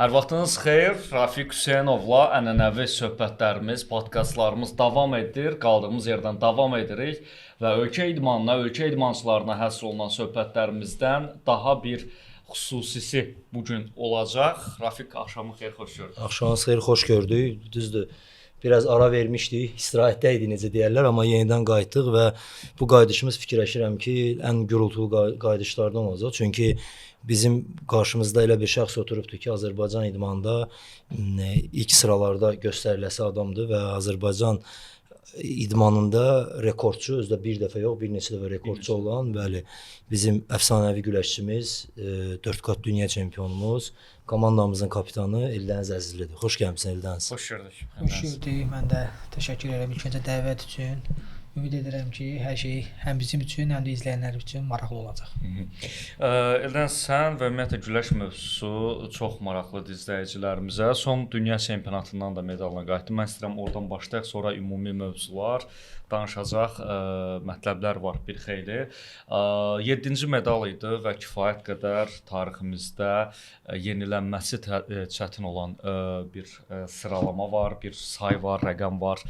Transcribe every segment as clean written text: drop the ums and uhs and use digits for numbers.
Hər vaxtınız xeyir. Rafiq Hüseynovla ənənəvi söhbətlərimiz, podkastlarımız davam edir. Qaldığımız yerdən davam edirik və ölkə idmanına, ölkə idmançılarına həsr olunan söhbətlərimizdən daha bir xüsusisi bu gün olacaq. Rafiq, axşamın xeyir, xoş gördük. Axşamınız xeyir, xoş gördük. Düzdür. Biraz ara vermişdik, istirahətdə idi necə deyərlər, amma yenidən qayıtdıq və bu qayıdışımız fikirləşirəm ki, ən gürültülü qayıdışlardan olacaq. Çünki bizim qarşımızda elə bir şəxs oturubdur ki, Azərbaycan idmanında ilk sıralarda göstəriləsi adamdır və Azərbaycan idmanında rekordçu, özdə bir dəfə yox, bir neçə dəfə rekordçu olan, bəli, bizim əfsanəvi güləşçimiz, 4 qat dünya çempionumuz, komandamızın kapitanı Eldəniz Əzizlidir. Xoş gəlmisən Eldəniz. Xoş gördük. Xoş gördük. Mən də təşəkkür edirəm ilk öncə dəvət üçün. Ümid edirəm ki, hər şey həm bizim üçün, həm də izləyənlər üçün maraqlı olacaq. Eldəniz, sən və ümumiyyətlə güləş mövzusu çox maraqlıdır izləyicilərimizə. Son dünya çempionatından da medalla qayıtdı. Mən istəyirəm oradan başlayaq, sonra ümumi mövzular, danışacaq mətləblər var bir xeyli. 7-ci medal idi və kifayət qədər tariximizdə yenilənməsi çətin olan bir sıralama var, bir say var, rəqəm var.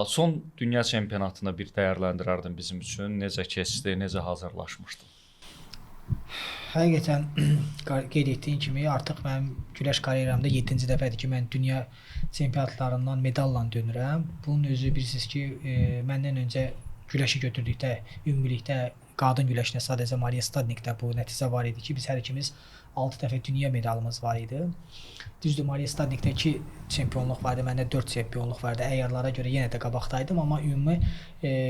Son dünya çempionatını bir dəyərləndirərdin bizim üçün. Necə keçdi, necə hazırlaşmışdın? Həqiqətən qeyd etdiyim kimi artıq mənim güləş karyeramda 7-ci dəfədir ki, mən dünya çempionatlarından medalla dönürəm. Bunun özü bilirsiniz ki, məndən öncə güləşi götürdükdə, ümumilikdə qadın güləşində sadəcə Mariya Stadnikdə bu nəticə var idi ki, biz hər ikimiz 6 dəfə dünya medalımız var idi. Düzdür, Mariya Stadnikdə 2 çempionluq vardı, məndə 4 çempionluq vardı. Əyyarlara görə yenə də qabaqdaydım, amma ümumi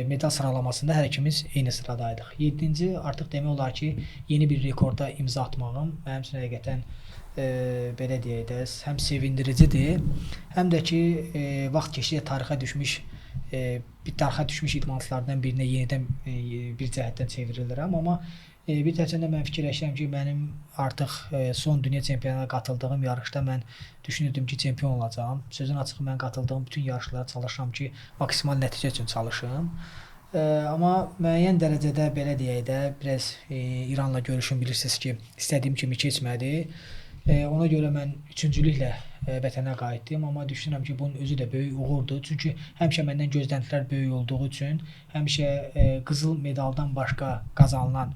medal sıralamasında hər ikimiz eyni sıradaydıq. 7-ci artıq demək olar ki, yeni bir rekorda imza atmağım mənim üçün həqiqətən belə deyək də, həm sevindiricidir, həm də ki, vaxt keçdikcə tarixə düşmüş idmançılardan birinə yenidən bir cəhətdən çevrilirəm, amma bir tərəfdən də mən fikirləşirəm ki, mənim artıq son dünya çempionatına qatıldığım yarışda mən düşünürdüm ki, çempion olacağam. Sözün açığı mən qatıldığım bütün yarışlara çalışıram ki, maksimal nəticə üçün çalışım. Amma müəyyən dərəcədə belə deyək də, biraz İranla görüşüm bilirsiniz ki, istədiyim kimi keçmədi. Ona görə mən üçüncülüklə vətənə qayıtdım, amma düşünürəm ki, bunun özü də böyük uğurdur. Çünki həmişə məndən gözləntilər böyük olduğu üçün, həmişə qızıl medaldan başqa qazanılan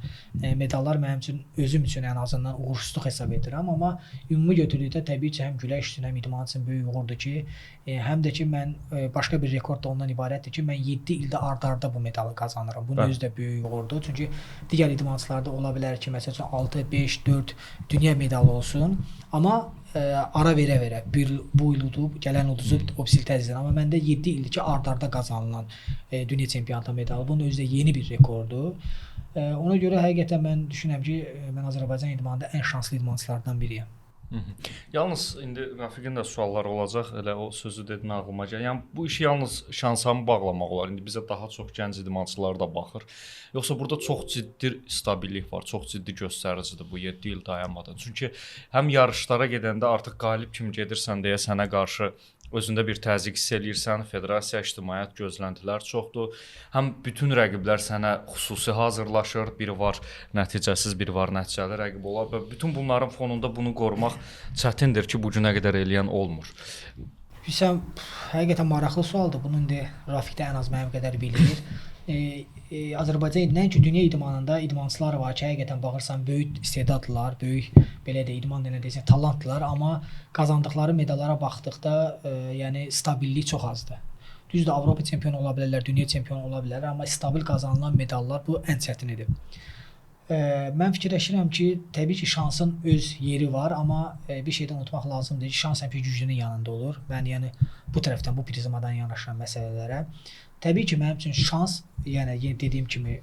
medallar mənim üçün, özüm üçün ən azından uğursuzluq hesab edirəm. Amma ümumi götürdükdə təbii ki, həm güləş üçün, həm idman üçün böyük uğurdur ki, həm də ki, mən başqa bir rekord da ondan ibarətdir ki, mən 7 ildə ard-arda bu medalı qazanıram. Bunun özü də böyük uğurdur. Çünki digər idmançılarda ola bilər ki, məsələn 6, 5, 4 dünya medalı olsun, amma ara verə-verə bu il udub, gələn uduzub o sil təzyiqdən. Amma məndə 7 ildir ki, ard-arda qazanılan dünya çempionatı medalı. Bunun özü də yeni bir rekorddur. Ona görə həqiqətən mən düşünürəm ki, mən Azərbaycan idmanında ən şanslı idmançılardan biriyəm. Yalnız indi Rafiqin də sualları olacaq, elə o sözü dedin ağlıma gəlir. Yəni bu işi yalnız şansa mı bağlamaq olar? İndi bizə daha çox gənc idmançılar da baxır. Yoxsa burada çox ciddi stabillik var, çox ciddi göstəricidir bu 7 il dayanmadan. Çünki həm yarışlara gedəndə artıq qalib kimi gedirsən deyə sənə qarşı özündə bir təzyiq hiss eləyirsən, federasiya, ictimaiyyət gözləntilər çoxdur. Həm bütün rəqiblər sənə xüsusi hazırlaşır, biri var nəticəsiz, biri var nəticəli rəqib olar və bütün bunların fonunda bunu qorumaq çətindir ki, bu günə qədər eləyən olmur. Hüseyin, həqiqətən maraqlı sualdır. Bunu indi Rafiq də ən az mənim qədər bilir. Azərbaycan nəinki dünya idmanında idmançılar var ki, həqiqətən baxırsan böyük istedadlılar, böyük belə də idman deyəsən talantlılar, amma qazandıqları medallara baxdıqda yəni stabillik çox azdır. Düzdür, Avropa çempionu ola bilərlər, dünya çempionu ola bilərlər, amma stabil qazanılan medallar bu ən çətinidir. Mən fikirləşirəm ki, təbii ki, şansın öz yeri var, amma bir şeydən unutmaq lazımdır ki, şans həmişə güclünün yanında olur. Mən yəni bu tərəfdən, bu prizmadan yanaşıram məsələlərə. Təbii ki, mənim üçün şans, yəni dediyim kimi,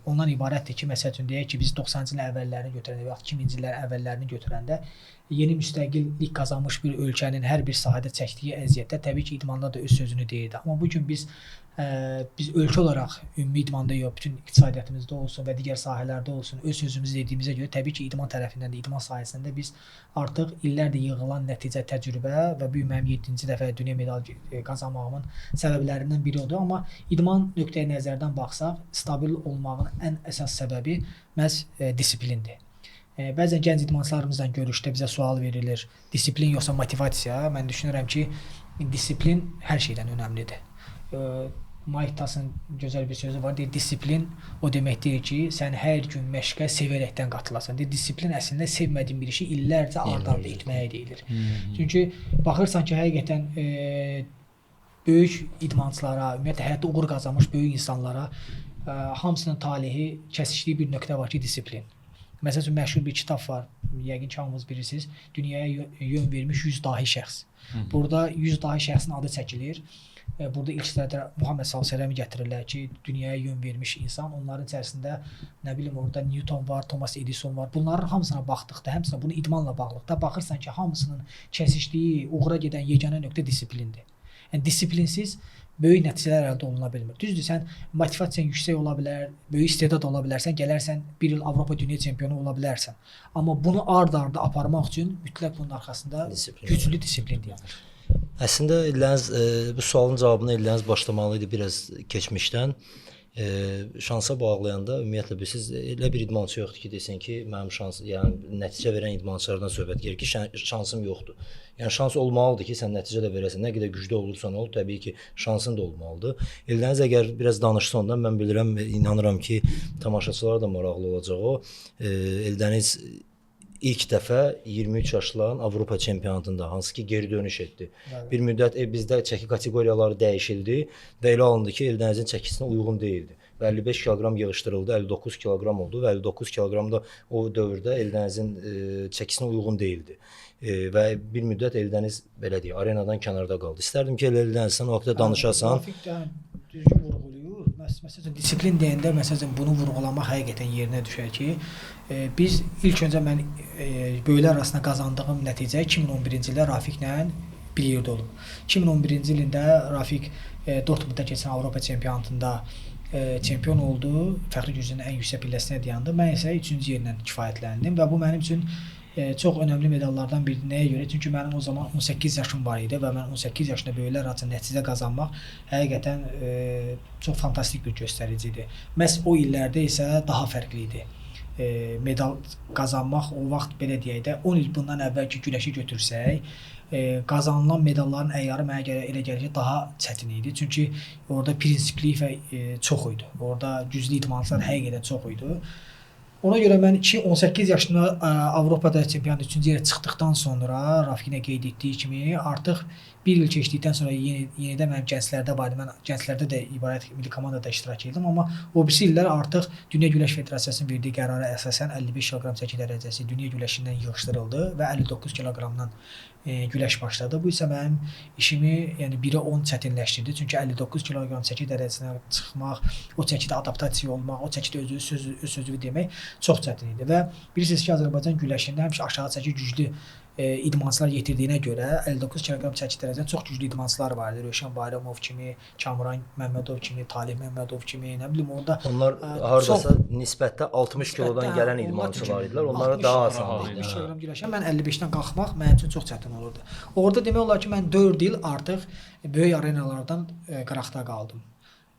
ondan ibarətdir ki, məsəl üçün deyək ki, biz 90-cı ilin əvvəllərini götürəndə və ya 2000-ci illərin əvvəllərini götürəndə yeni müstəqillik qazanmış bir ölkənin hər bir sahədə çəkdiyi əziyyətdə təbii ki, idmanda da öz sözünü deyirdi. Amma bugün biz ölkə olaraq ümumi idmanda yox, bütün iqtisadiyyatımızda olsun və digər sahələrdə olsun, öz sözümüzü dediyimizə görə təbii ki, idman tərəfindən də, idman sahəsində biz artıq illərdə yığılan nəticə, təcrübə və bu mənim 7-ci dəfə dünya medal qazanmağımın səbəblərindən biri odur. Amma idman nöqteyi nəzərdən baxsaq, stabil olmağın ən əsas səbəbi məhz disiplindir. Bəzən gənc idmançılarımızla görüşdə bizə sual verilir. Disiplin yoxsa motivasiya? Mən düşünürəm ki, disiplin hər şeydən önəmlidir. Mike Tyson gözəl bir sözü var. Deyir, disiplin o demək deyil ki, sən hər gün məşqə sevərəkdən qatılasan. Deyir, disiplin əslində sevmədiyin bir işi illərcə ard-arda etməyə deyilir. Çünki baxırsan ki, həqiqətən böyük idmançılara, ümumiyyətlə həyatda uğur qazanmış böyük insanlara hamısının talehi kəsişdiyi bir nöqtə var ki, disiplin. Məsəl üçün məşhur bir kitab var. Yəqin ki, hamınız bilirsiniz. Dünyaya yön vermiş 100 dahi şəxs. Burada 100 dahi şəxsin adı çəkilir. Burada ilk sırada Muhammed s.ə.v gətirirlər ki, dünyaya yön vermiş insan. Onların içərisində nə bilim orada Newton var, Thomas Edison var. Bunların hamısına baxdıqda, həmçinin bunu idmanla bağlıqda baxırsan ki, hamısının kəsişdiyi, uğura gedən yeganə nöqtə disiplindir. Yəni disiplinsiz böyük nəticələr əldə oluna bilmir. Düzdür, sən motivasiyan yüksək ola bilər, böyük istedad ola bilərsən, gələrsən bir il Avropa dünya çempionu ola bilərsən. Amma bunu ard-arda aparmaq üçün mütləq bunun arxasında güclü disiplin dayanır. Əslində İlləniz bu sualın cavabını İlləniz başlamalı idi biraz keçmişdən. Şansa bağlayanda ümumiyyətlə siz elə bir idmançı yoxdur ki, desin ki, mənim şans, yəni nəticə verən idmançılardan söhbət gedir ki, şansım yoxdur. Yəni şans olmalıdır ki, sən nəticə də verəsən. Nə qədər güclü olursan ol, təbii ki, şansın da olmalıdır. İlləniz əgər biraz danışsa ondan mən bilirəm, inanıram ki, tamaşaçılara da maraqlı olacaq o. İlləniz İlk dəfə 23 yaşlıların Avropa çempionatında hansı ki geri dönüş etdi. Evet. Bir müddət bizdə çəki kateqoriyaları dəyişildi və elə alındı ki, Eldənizin çəkisinə uyğun deyildi. Və 55 kiloqram yığışdırıldı, 59 kiloqram oldu və 59 kiloqram da o dövrdə Eldənizin çəkisinə uyğun deyildi. Və bir müddət Eldəniz belə deyək, arenadan kənarda qaldı. İstərdim ki, Eldənizdən o vaxtda danışasan. Düzgün vurğulayır. Məsələn, disiplin deyəndə məsələn bunu vurğulamaq həqiqətən yerinə düşər ki, biz ilk öncə mən böyüklər arasında qazandığım nəticə 2011-ci ildə Rafiqlə bir yerdə olub. 2011-ci ildə Rafiq Dortmundda keçən Avropa çempionatında çempion oldu, fəxri gücünün ən yüksək pilləsinə dayandı. Mən isə 3-cü yerlə kifayətləndim və bu mənim üçün çox önəmli medallardan biridir. Nəyə görə? Çünki mənim o zaman 18 yaşım var idi və mən 18 yaşında böyüklər arasında nəticə qazanmaq həqiqətən çox fantastik bir göstərici idi. Məhz o illərdə isə daha fərqli idi. Medal qazanmaq o vaxt belə deyək də 10 il bundan əvvəlki güləşi götürsək, qazanılan medalların əyarı mənə görə elə gəlir ki, daha çətin idi. Çünki orada prinsiplik çox idi. Orada güclü idmançılar həqiqətən çox idi. Ona görə mən 18 yaşında Avropada çempionat 3-cü yerə çıxdıqdan sonra Rafiqlə qeyd etdiyi kimi artıq bir il keçdikdən sonra yenidən mənim gənclərdə vardı. Mən gənclərdə də ibarət milli komandada iştirak etdim, amma o birisi illər artıq Dünya Güləş Federasiyasının verdiyi qərara əsasən 55 kq çəki dərəcəsi dünya güləşindən yığışdırıldı və 59 kq-dan güləş başladı. Bu isə mənim işimi yəni 1-ə 10 çətinləşdirdi. Çünki 59 kq çəki dərəcəsinə çıxmaq, o çəkidə adaptasiya olmaq, o çəkidə öz sözünü demək çox çətin idi və bilirsiniz ki, Azərbaycan güləşində həmişə aşağı çəki güclü idmançılar yetirdiyinə görə 59 kq çəki dərəcəsində çox güclü idmançılar vardı. Rövşən Bayramov kimi, Kamran Məmmədov kimi, Talih Məmmədov kimi, nə bilim orada onlar hardasa nisbətdə 60 kilodan gələn idmançılar idilər. Onlara daha asan idi. 60 kq güləşən mən 55-dən qalxmaq mənim üçün çox çətin olurdu. Orada demək olar ki, mən 4 il artıq böyük arenalardan qıraqda qaldım.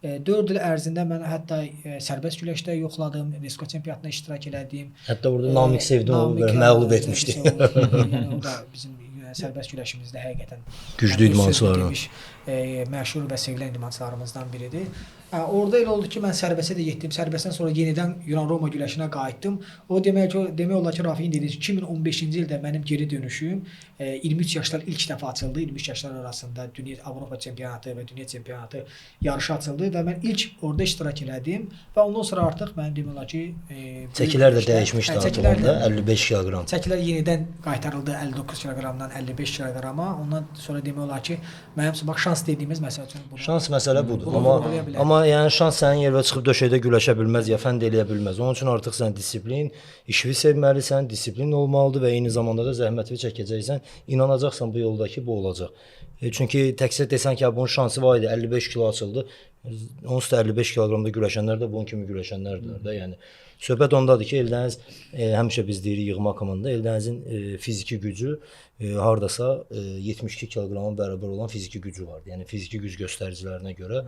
4 il ərzində mən hətta sərbəst güləşdə yoxladım, Resko çempionatına iştirak elədim. Hətta orada Namiq Sevdimovu məğlub etmişdi. Yəni o da bizim sərbəst güləşimizdə həqiqətən güclü idmançılardan məşhur və sevilən idmançılarımızdan biridir. Orada elə oldu ki, mən sərbəstə də getdim. Sərbəstdən sonra yenidən Yunan-Roma güləşinə qayıtdım. O demək olar ki, Rafiqin dediyi 2015-ci ildə mənim geri dönüşüm 23 yaşlar ilk dəfə açıldı. 23 yaşlar arasında Dünya Avropa çempionatı və Dünya çempionatı yarışı açıldı və mən ilk orada iştirak elədim və ondan sonra artıq mənim demək olar ki, çəkilər də dəyişmişdi artıq orada 55 kq. Çəkilər yenidən qaytarıldı 59 kq-dan 55 kq-a. Ondan sonra demək olar ki, mənim bax şans dediyimiz məsəl üçün bu. Şans məsələ budur. Amma yəni şans sənin yerə çıxıb döşəkdə güləşə bilməz, ya fənd eləyə bilməz. Onun üçün artıq sən disiplin, işini sevməlisən, disiplin olmalıdır və eyni zamanda da zəhmətli çəkəcəksən. İnanacaqsan bu yoldakı bu olacaq. Çünki təksir desən ki, bunun şansı var idi, 55 kilo açıldı. Onsuz da 55 kq-da güləşənlər də bunun kimi güləşənlərdir də. Yəni söhbət ondadır ki, Eldəniz həmişə biz deyirik yığma komandasında Eldənizin fiziki gücü hardasa 72 kq-a bərabər olan fiziki gücü vardı. Yəni fiziki güc göstəricilərinə görə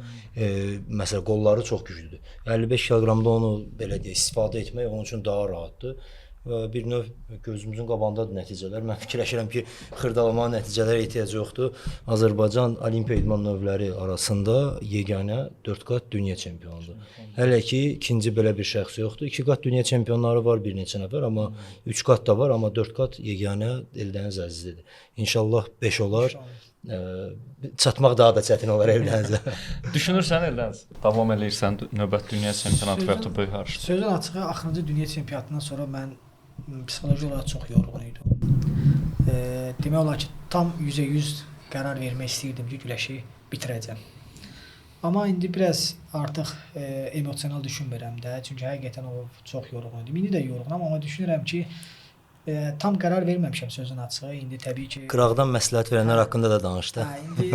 məsələn qolları çox güclüdür. 55 kq-da onu belə deyə istifadə etmək onun üçün daha rahatdır. bir növ gözümüzün qabağındadır nəticələr. Mən fikirləşirəm ki, xırdalama nəticələrə ehtiyac yoxdur. Azərbaycan olimpiya idman növləri arasında yeganə 4 qat dünya çempionudur. Hələ ki ikinci belə bir şəxs yoxdur. 2 qat dünya çempionları var, bir neçə nəfər, amma 3 qat da var, amma 4 qat yeganə Eldəniz Əzizlidir. İnşallah 5 olar. Çatmaq daha da çətin olar Eldənizə. Düşünürsən Eldəniz? Davam eləyirsən növbət dünya çempionatı və ya böyük yarış. Sözün açığı axırıncı dünya çempionatından sonra mən psixoloji olaraq çox yorğun idim. Demək olar ki, tam 100% qərar vermək istəyirdim ki, güləşi bitirəcəm. Amma indi biraz artıq emosional düşünmürəm də, çünki həqiqətən o çox yorğun idim. İndi də yorğunam, amma düşünürəm ki, tam qərar verməmişəm sözün açığı. İndi təbii ki Qıraqdan məsləhət verənlər haqqında da danışdı. İndi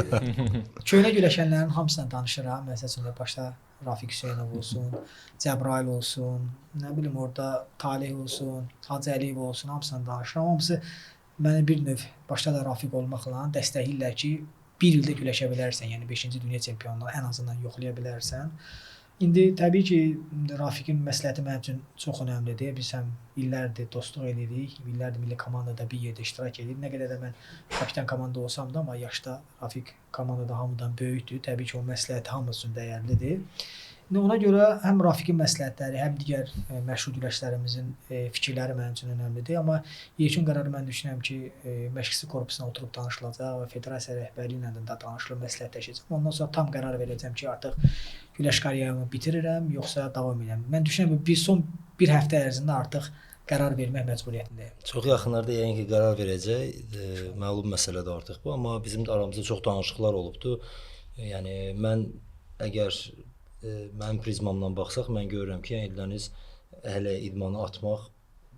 köhnə güləşənlərin hamısına danışıram. Məsələn, başda Rafiq Hüseynov olsun, Cəbrayıl olsun, nə bilim orada Talih olsun, Hacı Əliyev olsun, hamısına danışıram. Hamısı mənə bir növ başda da Rafiq olmaqla dəstəkləyirlər ki, bir ildə güləşə bilərsən, yəni 5-ci dünya çempionluğunu ən azından yoxlaya bilərsən. İndi təbii ki, Rafiqin məsləhəti mənim üçün çox önəmlidir. Biz həm illərdir dostluq edirik, illərdir milli komandada bir yerdə iştirak edirik. Nə qədər də mən kapitan komanda olsam da, amma yaşda Rafiq komandada hamıdan böyükdür. Təbii ki, o məsləhəti hamımız üçün dəyərlidir. Ona görə həm Rafiqin məsləhətləri, həm digər məşhur güləşlərimizin fikirləri mənim üçün önəmlidir. Amma yekun qərarı mən düşünürəm ki, məşqçi korpusuna oturub danışılacaq və federasiya rəhbərliyi ilə də danışılıb məsləhətləşəcək. Ondan sonra tam qərar verəcəm ki, artıq güləş karyeramı bitirirəm, yoxsa davam edirəm. Mən düşünürəm ki, son bir həftə ərzində artıq qərar vermək məcburiyyətindəyəm. Çox yaxınlarda yəqin ki, qərar verəcək. Məlum məsələdir artıq bu, amma bizim də aramızda çox danışıqlar olubdu. Yəni mən əgər mənim prizmamdan baxsaq, mən görürəm ki, Eldəniz hələ idmanı atmaq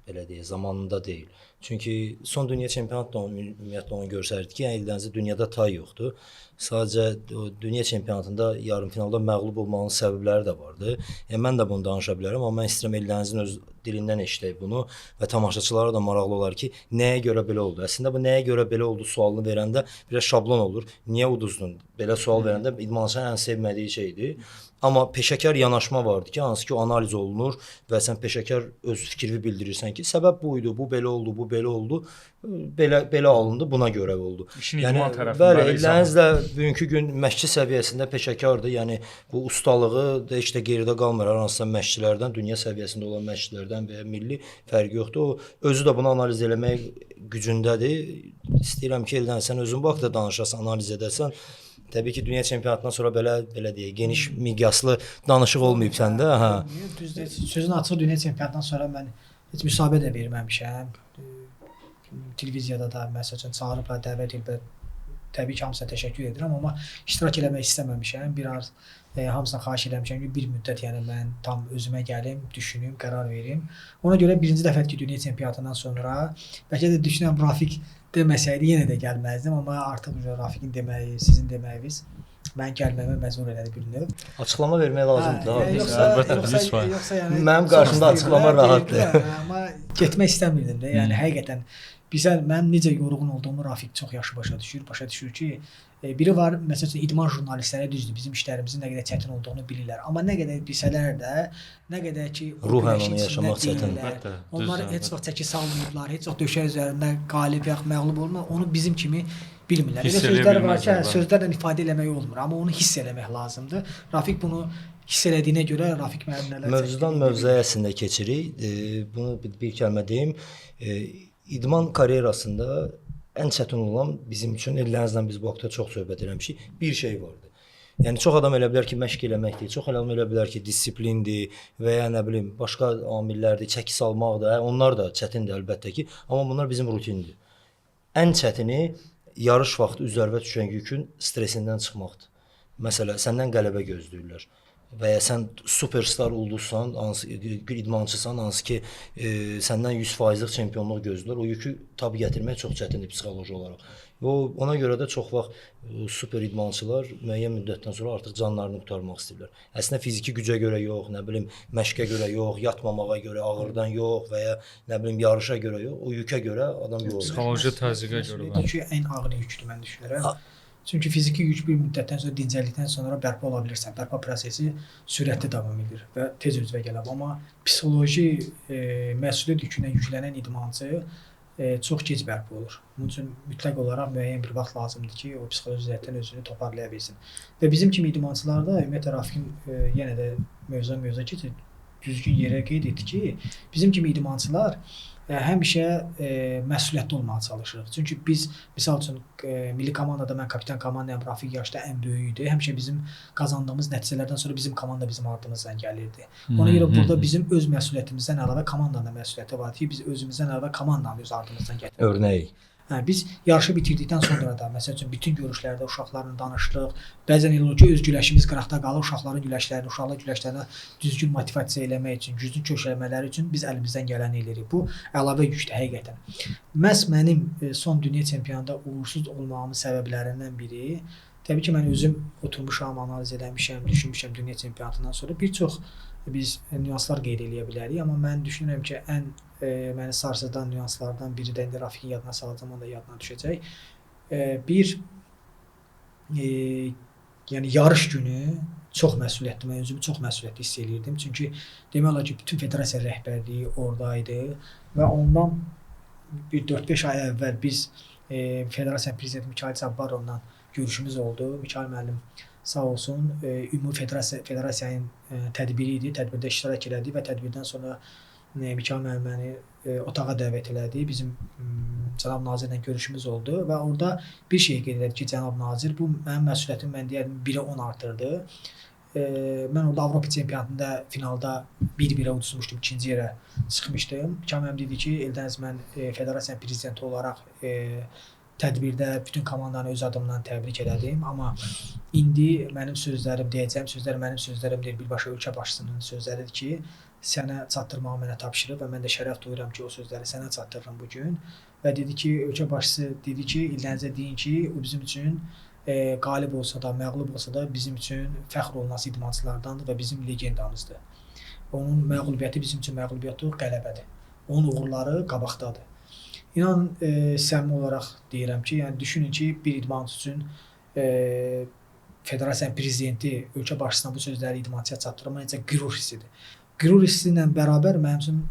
belə deyə zamanında deyil. Çünki son dünya çempionatda ümumiyyətlə onu görsərdi ki, Eldənizdə dünyada tay yoxdur. Sadəcə dünya çempionatında yarımfinalda məğlub olmağının səbəbləri də vardı. Mən də bunu danışa bilərəm, amma mən istəyirəm Eldənizin öz dilindən eşidək bunu və tamaşaçılara da maraqlı olar ki, nəyə görə belə oldu? Əslində bu nəyə görə belə oldu sualını verəndə biraz şablon olur. Niyə uduzdun? Belə sual verəndə idmançının ən sevmədiyi şeydir. Amma peşəkar yanaşma vardı ki, hansı ki o analiz olunur və sən peşəkar öz fikrini bildirirsən ki, səbəb bu idi, bu belə oldu, bu belə oldu, belə alındı, buna görə oldu. İşin idman tərəfindən. Bəli, Eldəniz də bugünkü gün məşqçi səviyyəsində peşəkardır. Yəni bu ustalığı da heç də geridə qalmır. Hər hansısa məşqçilərdən, dünya səviyyəsində olan məşqçilərdən və ya milli fərqi yoxdur. O özü də bunu analiz eləmək gücündədir. İstəyirəm ki, Eldəniz sən özün bu haqqda danışasan, analiz edəsən. Təbii ki, dünya çempionatından sonra belə deyək, geniş miqyaslı danışıq olmayıb səndə. Hə. Düzdür. Sözün açıq dünya çempionatından sonra mən heç müsahibə də verməmişəm. Televiziyada da məsələn çağırıblar, dəvət ediblər. Təbii ki, hamısına təşəkkür edirəm, amma iştirak eləmək istəməmişəm. Biraz hamısına xahiş eləmişəm ki, bir müddət yəni mən tam özümə gəlim, düşünüm, qərar verim. Ona görə birinci dəfə ki, dünya çempionatından sonra bəlkə də düşünürəm Rafiq deməsəydi yenə də gəlməzdim, amma artıq Rafiqin deməyi, sizin deməyiniz mən gəlməmə məcbur elədi bir növ. Açıqlama vermək lazımdır. Yoxsa yəni mənim qarşımda açıqlama rahatdır. Amma getmək istəmirdim də. Yəni həqiqətən mənim necə yorğun olduğumu Rafiq çox yaxşı başa düşür. Başa düşür ki, biri var, məsələn, idman jurnalistləri düzdür, bizim işlərimizin nə qədər çətin olduğunu bilirlər. Amma nə qədər bilsələr də, nə qədər ki, ruhən onu yaşamaq çətindir. Onlar heç vaxt çəki salmayıblar, heç vaxt döşək üzərində qalib ya məğlub olmur. Onu bizim kimi bilmirlər. Elə sözlər var ki, sözlərlə ifadə eləmək olmur, amma onu hiss eləmək lazımdır. Rafiq bunu hiss elədiyinə görə Rafiq mənim nələr mövzudan mövzuya əslində keçirik. Bunu bir kəlmə deyim. İdman karyerasında ən çətin olan bizim üçün Eldənizlə biz bu haqda çox söhbət eləmişik. Bir şey vardı. Yəni çox adam elə bilər ki, məşq eləməkdir, çox adam elə bilər ki, disiplindir və ya nə bilim, başqa amillərdir, çəki salmaqdır. Onlar da çətindir əlbəttə ki, amma bunlar bizim rutindir. Ən çətini yarış vaxtı üzərvə düşən yükün stresindən çıxmaqdır. Məsələn, səndən qələbə gözləyirlər. Və ya sən superstar ulduzsan, idmançısan, hansı ki səndən 100%lıq çempionluq gözləyirlər, o yükü tab gətirmək çox çətindir psixoloji olaraq. Ona görə də çox vaxt super idmançılar müəyyən müddətdən sonra artıq canlarını qurtarmaq istəyirlər. Əslində fiziki gücə görə yox, nə bilim məşqə görə yox, yatmamağa görə, ağırdan yox və ya nə bilim yarışa görə yox, o yükə görə adam yorulur. Psixoloji təzyiqə görə. Çünki ən ağır yükdür mən düşünürəm. Çünki fiziki yük bir müddətdən sonra dincəldikdən sonra bərpa ola bilirsən. Bərpa prosesi sürətli davam edir və tez özünə gəlir. Amma psixoloji məsuliyyət yükünə yüklənən idmançı çox gec bərpa olur. Bunun üçün mütləq olaraq müəyyən bir vaxt lazımdır ki, o psixoloji cəhətdən özünü toparlaya bilsin. Və bizim kimi idmançılarda ümumiyyətlə Rafiqin yenə də mövzuya keçir, düzgün yerə qeyd etdi ki, bizim kimi idmançılar həmişə məsuliyyətli olmağa çalışırıq. Çünki biz misal üçün milli komandada mən kapitan komandayam, Rafiq yaşda ən böyük idi. Həmişə bizim qazandığımız nəticələrdən sonra bizim komanda bizim ardımızdan gəlirdi. Ona görə burada bizim öz məsuliyyətimizdən əlavə komandanın da məsuliyyəti var ki, biz özümüzdən əlavə komandanı öz ardımızdan gətiririk. Örnək. Biz yarışı bitirdikdən sonra da, məsəl üçün bütün görüşlərdə uşaqlarla danışırıq. Bəzən elə olur ki, öz güləşimiz qıraqda qalır, uşaqların güləşlərini düzgün motivasiya eləmək üçün, düzgün köşələmələri üçün biz əlimizdən gələni eləyirik. Bu əlavə yükdür həqiqətən. Məhz mənim son dünya çempionatında uğursuz olmağımın səbəblərindən biri, təbii ki, mən özüm oturmuşam, analiz eləmişəm, düşünmüşəm dünya çempionatından sonra bir çox biz nüanslar qeyd eləyə bilərik, amma mən düşünürəm ki, ən məni sarsıdan nüanslardan biri də indi Rafiqin yadına salacağım, o da yadına düşəcək. Yəni yarış günü çox məsuliyyətli, mən özümü çox məsuliyyətli hiss eləyirdim. Çünki demək olar ki, bütün federasiya rəhbərliyi oradaydı və ondan bir 4-5 ay əvvəl biz federasiya prezidenti Mikayıl Cabbarovla görüşümüz oldu. Mikayıl müəllim sağ olsun, ümumi federasiyanın tədbiri idi, tədbirdə iştirak elədi və tədbirdən sonra Mikayıl müəllim məni otağa dəvət elədi. Bizim cənab nazirlə görüşümüz oldu və orada bir şey qeyd elədi ki, cənab nazir, bu mənim məsuliyyətimi mən deyərdim 1-ə 10 artırdı. Mən orada Avropa çempionatında finalda 1-1-ə uduzmuşdum, ikinci yerə çıxmışdım. Mikayıl müəllim dedi ki, Eldəniz mən federasiyanın prezidenti olaraq tədbirdə bütün komandanı öz adımdan təbrik elədim, amma indi mənim sözlərim deyəcəm, mənim sözlərim deyil, birbaşa ölkə başçısının sözləridir ki, sənə çatdırmağı mənə tapşırıb və mən də şərəf duyuram ki, o sözləri sənə çatdırıram bugün. Və dedi ki, ölkə başçısı dedi ki, İldənizə deyin ki, o bizim üçün qalib olsa da, məğlub olsa da bizim üçün fəxr olunası idmançılardandır və bizim legendamızdır. Onun məğlubiyyəti bizim üçün məğlubiyyət yox, qələbədir. Onun uğurları qabaqdadır. İnan, səmimi olaraq deyirəm ki, yəni düşünün ki, bir idmançı üçün federasiyanın prezidenti ölkə başçısına bu sözləri idmançıya çatdırmaq necə qürur hissidir. Qürur hissi ilə bərabər mənim üçün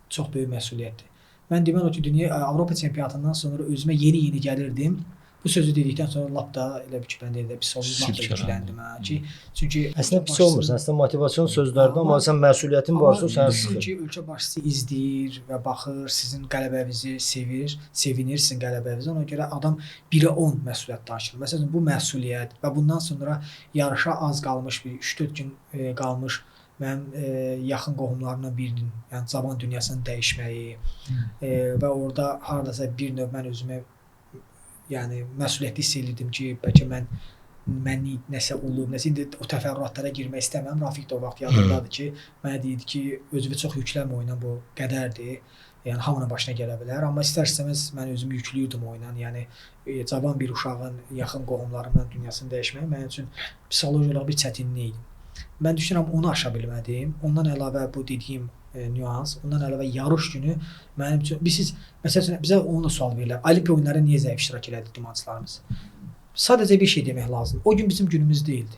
çox böyük məsuliyyətdir. Mən demək olar ki, Avropa çempionatından sonra özümə yeni gəlirdim. Bu sözü dedikdən sonra lap da elə bir ki, mən də psixologiyamda yükləndim. Çünki əslində pis olmursan, əslində motivasiyon sözlərdən, amma sən məsuliyyətin varsa o səni sıxır. Çünki ölkə başçısı izləyir və baxır, sizin qələbənizi sevir, sevinir sizin qələbənizi. Ona görə adam 1-ə 10 məsuliyyət daşıyır. Məsələn, bu məsuliyyət və bundan sonra yarışa az qalmış, bir 3-4 gün qalmış mənim yaxın qohumlarımdan birinin, yəni cavan dünyasını dəyişməyi və orada hardasa bir növ mən özümə yəni məsuliyyətli hiss edirdim ki, bəlkə mən nəsə olub, nəsə indi o təfərrüatlara girmək istəmirəm. Rafiq də o vaxt yadımdadır ki, mənə deyirdi ki, özünü çox yükləmə oyuna, bu qədərdir. Yəni hamının başına gələ bilər, amma istər-istəməz mən özümü yükləyirdim oyuna. Yəni cavan bir uşağın yaxın qohumlarımdan dünyasını dəyişmək mənim üçün psixoloji olaraq bir çətinlik idi. Mən düşünürəm onu aşa bilmədim. Ondan əlavə bu dediyim nüans, ondan əlavə yarış günü mənim üçün məsələn bizə onu da sual verirlər. Olimpiya oyunlarında niyə zəif iştirak elədi idmançılarımız? Sadəcə bir şey demək lazımdır. O gün bizim günümüz deyildi.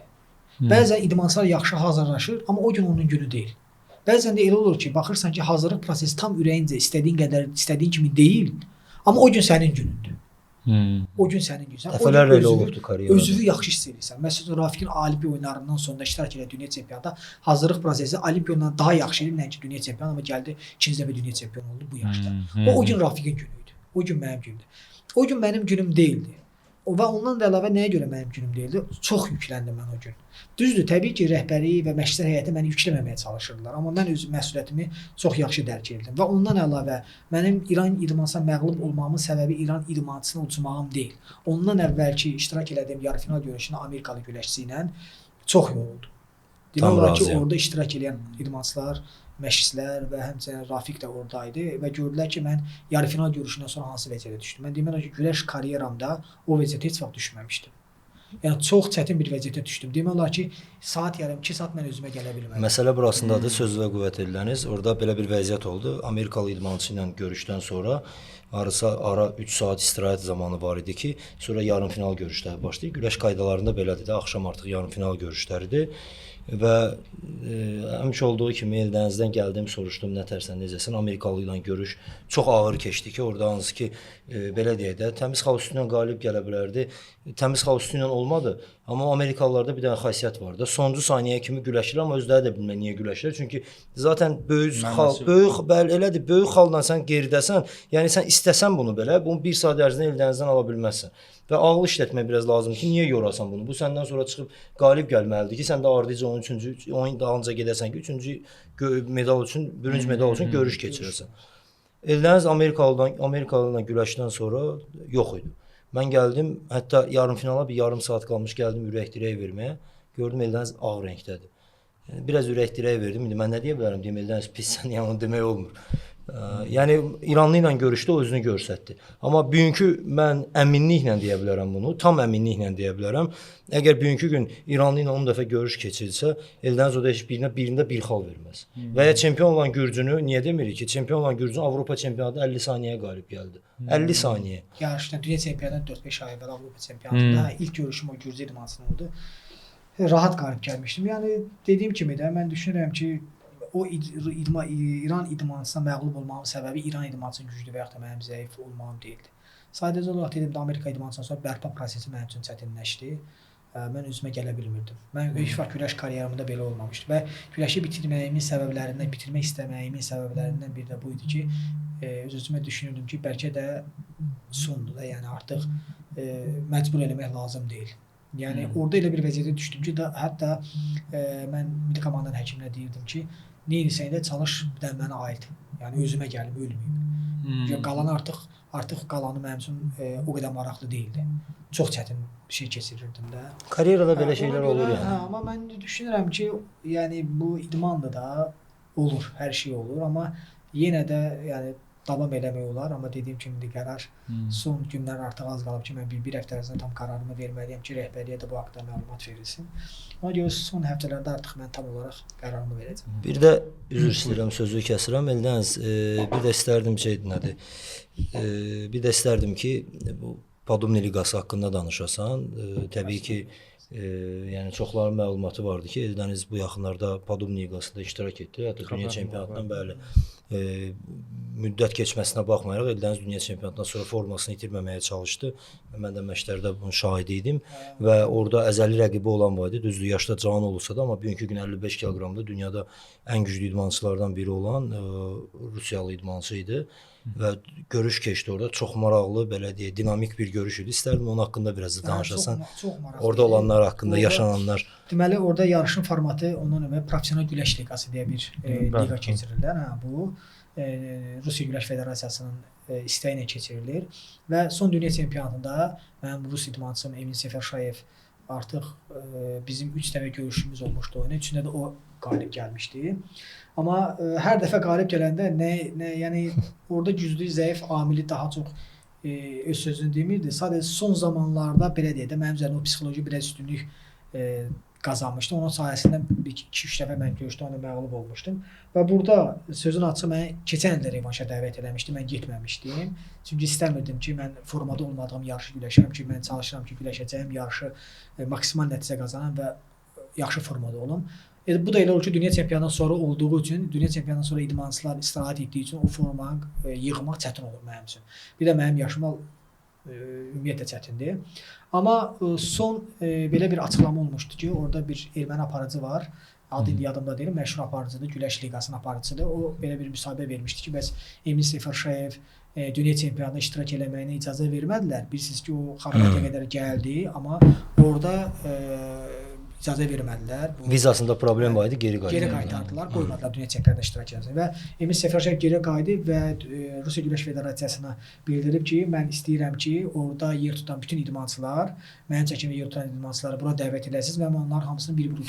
Bəzən idmançılar yaxşı hazırlaşır, amma o gün onun günü deyil. Bəzən də elə olur ki, baxırsan ki, hazırlıq prosesi tam ürəyincə istədiyin kimi deyil, amma o gün sənin günündür. O gün sənin günün. Dəfələrlə elə olubdu karyerada. Özünü yaxşı hiss edirsən. Məsələn, Rafiqin Olimpiya oyunlarından sonra iştirak edən dünya çempionatında hazırlıq prosesi Olimpiya oyunlarından daha yaxşı idi, nəinki dünya çempionu, amma gəldi ikinci dəfə dünya çempionu oldu bu yaşda. O gün Rafiqin günüydü. O gün mənim günümdür. O gün mənim günüm deyildi. Və ondan da əlavə nəyə görə mənim günüm deyildi? Çox yükləndim mən o gün. Düzdür, təbii ki, rəhbəri və məşqçilər heyəti məni yükləməməyə çalışırdılar, amma mən öz məsuliyyətimi çox yaxşı dərk etdim. Və ondan əlavə mənim İran idmançısına məğlub olmağımın səbəbi İran idmançısını uçmağım deyil. Ondan əvvəlki iştirak elədiyim yarıfinal görüşündə Amerikalı güləşçisi ilə çox yoruldum. Demək olar ki, orada iştirak edən idmançılar, məşqçilər və həmçinin Rafiq də oradaydı və gördülər ki, mən yarıfinal görüşündən sonra hansı vəziyyətə düşdüm. Mən demək olar ki, güləş karyeramda o vəziyyətə heç vaxt düşməmişdim. Yəni çox çətin bir vəziyyətə düşdüm. Demək olar ki, saat yarım, 2 saat mən özümə gələ bilmədim. Məsələ burasındadır, sözünüzə qüvvət ediliniz. Orada belə bir vəziyyət oldu. Amerikalı idmançı ilə görüşdən sonra ara 3 saat istirahət zamanı var idi ki, sonra yarımfinal görüşləri başlayır. Güləş qaydalarında belədir də, axşam artıq yarımfinal görüşləridir. Və həmişə olduğu kimi Eldənizdən gəldim, soruşdum nə tərsən, necəsən? Amerikalı ilə görüş çox ağır keçdi ki, orada hansı ki belə deyək də, təmiz xal üstü ilə qalib gələ bilərdi. Təmiz xal üstü ilə olmadı, amma Amerikalılarda bir dənə xasiyyət var da. Sonuncu saniyəyə kimi güləşirlər, amma özləri də bilmir niyə güləşirlər. Çünki zaten elədir, böyük xalla sən geridəsən, yəni sən istəsən bunu belə, bunu 1 saat ərzində Eldənizdən ala bilməzsən. Və ağıl işlətmək biraz lazımdır ki, niyə yorasan bunu? Bu səndən sonra çıxıb qalib gəlməlidir ki, sən də ardıcı 13-cü dalınca gedəsən ki, 3-cü medal üçün, bürünc medal üçün görüş keçirəsən. Eldəniz Amerikalılarla güləşdən sonra yox idi. Mən gəldim, hətta yarımfinala bir yarım saat qalmış gəldim ürək dirəyi verməyə. Gördüm Eldəniz ağ rəngdədir. Yəni biraz ürək dirəyi verdim. İndi mən nə deyə bilərəm? Deyim Eldəniz pissən, yəni onu demək olmur. Yəni İranlı ilə görüşdə o özünü göstərdi. Amma bugünkü mən əminliklə deyə bilərəm bunu, tam əminliklə deyə bilərəm. Əgər bugünkü gün İranlı ilə 10 dəfə görüş keçirilsə, Eldəniz o da heç birində bir xal verməz. Və ya çempion olan Gürcünü niyə demirik ki, çempion olan Gürcün Avropa çempionatında 50 saniyəyə qalib gəldi. 50 saniyə. Yarışda dünya çempionatında 4-5 ay əvvəl Avropa çempionatında ilk görüşüm o Gürcü idmançısının oldu. Rahat qalib gəlmişdim. Yəni dediyim kimi də mən düşünürəm ki, o İran idmançısına məğlub olmağımın səbəbi İran idmançısının güclü və yaxud da mənim zəif olmağım deyildi. Sadəcə olaraq dedim də Amerika idmançısından sonra bərpa prosesi mənim üçün çətinləşdi. Mən özümə gələ bilmirdim. Mən heç vaxt güləş karyeramda belə olmamışdı və güləşi bitirmək istəməyimin səbəblərindən biri də bu idi ki, öz-özümə düşünürdüm ki, bəlkə də sondur da, yəni artıq məcbur eləmək lazım deyil. Yəni orada elə bir vəziyyətə düşdüm ki, hətta mən milli komandanın həkiminə deyirdim ki, neyirsən də çalış bir də mənə aid. Yəni özümə gəlim, ölməyim. Qalanı artıq qalanı mənim üçün o qədər maraqlı deyildi. Çox çətin bir şey keçirirdim də. Karyerada belə şeylər olur yəni. Amma mən düşünürəm ki, yəni bu idmanla da olur, hər şey olur, amma yenə də yəni davam eləmək olar, amma dediyim kimi qərar son günlər artıq az qalıb ki, mən bir həftə ərzində tam qərarımı verməliyəm ki, rəhbərliyə də bu haqqda məlumat verilsin. Ona görə son həftələrdə artıq mən tam olaraq qərarımı verəcəm. Bir də üzr istəyirəm, sözü kəsirəm. Eldəniz, bir də istərdim nədir? Bir də istərdim ki, bu Padumni liqası haqqında danışasan. Təbii ki, yəni çoxların məlumatı vardı ki, Eldəniz bu yaxınlarda Padumni liqasında iştirak etdi. Hətta dünya çempionatından bəli. Müddət keçməsinə baxmayaraq Eldəniz dünya çempionatından sonra formasını itirməməyə çalışdı. Mən də məşqlərdə bunun şahidi idim və orada əzəli rəqibi olan var idi. Düzdür, yaşda cavan olsa da, amma bugünkü gün 55 kiloqramda dünyada ən güclü idmançılardan biri olan Rusiyalı idmançı idi və görüş keçdi orada. Çox maraqlı, belə deyə, dinamik bir görüş idi. İstərdim onun haqqında biraz da danışasan. Orada olanlar haqqında, yaşananlar. Deməli, orada yarışın formatı ondan əvvəl professional güləş liqası deyə bir liqa keçirirlər. Bu Rusiya Güləş Federasiyasının istəyi ilə keçirilir və son dünya çempionatında mənim Rus idmançım Emin Seferşayev artıq bizim 3 dəfə görüşümüz olmuşdu oyuna. Üçündə də o qalib gəlmişdi. Amma hər dəfə qalib gələndə yəni orada güclü, zəif amili daha çox öz sözünü demirdi. Sadəcə son zamanlarda belə deyək də mənim üzərimdə o psixoloji biraz üstünlük qazanmışdı. Onun sayəsində 2-3 dəfə mən görüşdə ona məğlub olmuşdum. Və burada sözün açığı mənə keçən ildə revanşa dəvət eləmişdi. Mən getməmişdim. Çünki istəmirdim ki, mən formada olmadığım yarışı güləşəm ki, mən çalışıram ki, güləşəcəyim yarışı maksimal nəticə qazanam və yaxşı formada olum. Bu da elə olur ki, dünya çempionatından sonra olduğu üçün, dünya çempionatından sonra idmançılar istirahət etdiyi üçün o formanı yığmaq çətin olur mənim üçün. Bir də mənim yaşıma ümumiyyətlə çətindir. Amma son belə bir açıqlama olmuşdu ki, orada bir erməni aparıcı var. Adı indi yadımda deyil, məşhur aparıcıdır, Güləş liqasının aparıcıdır. O belə bir müsahibə vermişdi ki, bəs Emin Seferşayev dünya çempionatında iştirak eləməyinə icazə vermədilər. Bilirsiniz ki, o Xarkova qədər gəldi, amma orada icazə vermədilər. Bu Vizasında problem var idi, geri geri qayıtdı. qaytardılar, qoymadılar dünya çempionatında iştirak etsin və Emil Seferşev geri qayıdıb və Rusiya Güləş Federasiyasına bildirib ki, mən istəyirəm ki, orada yer tutan bütün idmançılar, mənim çəkimdə yer tutan idmançıları bura dəvət edəsiniz və mən onların hamısını bir udum.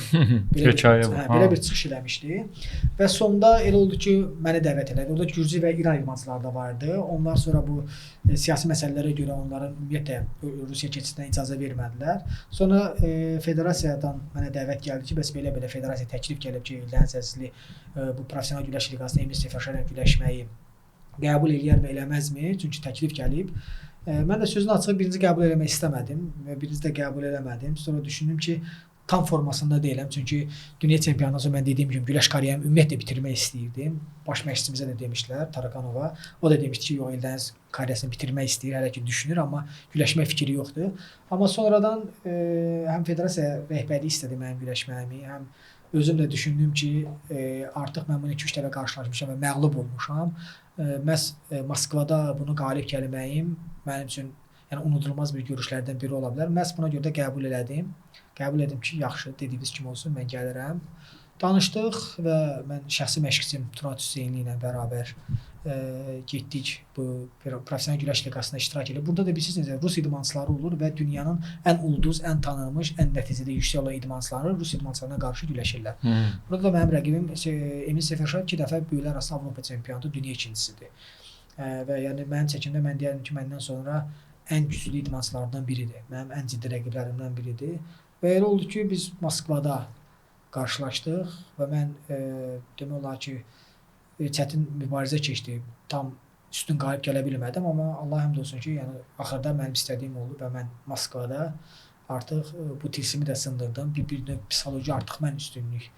Belə bir çıxış eləmişdi. Və sonda elə oldu ki, məni dəvət elədi. Orada Gürcü və İran idmançıları da vardı. Onlar sonra bu siyasi məsələlərə görə onların ümumiyyətlə Rusiya keçidinə icazə vermədilər. Sonra federasiyadan mənə dəvət gəldi ki, bəs belə federasiya təklif gəlib ki, Ildəniz Əzizli bu professional güləş liqasında Emil Seferşevlə güləşməyi qəbul eləyərmi, eləməzmi? Çünki təklif gəlib. Mən də sözün açığı birinci qəbul eləmək istəmədim və birinci də qəbul eləmədim. Sonra düşündüm ki, tam formasında deyiləm. Çünki dünya çempionatından sonra mən dediyim kimi güləş kariyerimi ümumiyyətlə bitirmək istəyirdim. Baş məşqçimizə də demişdilər, Tarakanova. O da demişdi ki, yox, Ildəniz kariyerasını bitirmək istəyir, hələ ki düşünür, amma güləşmək fikri yoxdur. Amma sonradan həm federasiya rəhbərliyi istədi mənim güləşməyimi, həm özüm də düşündüm ki, artıq mən bunu 2-3 dəfə qarşılaşmışam və məğlub olmuşam. Məhz Moskvada bunu qalib gəlməyim mənim üçün unudulmaz bir görüşlərdən biri ola bilər. Məhz buna görə də qəbul elədim. Qəbul edim ki, yaxşı, dediyiniz kimi olsun, mən gəlirəm. Danışdıq və mən şəxsi məşqçim Turat Hüseynli ilə bərabər getdik bu professional güləş liqasında iştirak edib. Burada da bilirsiniz, Rus idmançıları olur və dünyanın ən ulduz, ən tanınmış, ən nəticədə yüksək olan idmançıları Rus idmançılarına qarşı güləşirlər. Burada da mənim rəqibim Emil Seferşev 2 dəfə böyüklər arası Avropa çempionatı, dünya ikincisidir. Və yəni mənim çəkimdə mən deyərdim ki, məndən sonra ən güclü idmançılardan biridir. Mənim ən ciddi rəqiblərimdən biridir. Və elə oldu ki, biz Moskvada qarşılaşdıq və mən demək olar ki, çətin mübarizə keçdi. Tam üstün qalib gələ bilmədim, amma Allah həmd olsun ki, yəni axırda mənim istədiyim oldu və mən Moskvada artıq bu tilsimi də sındırdım. Bir növ psixoloji artıq mən üstünlük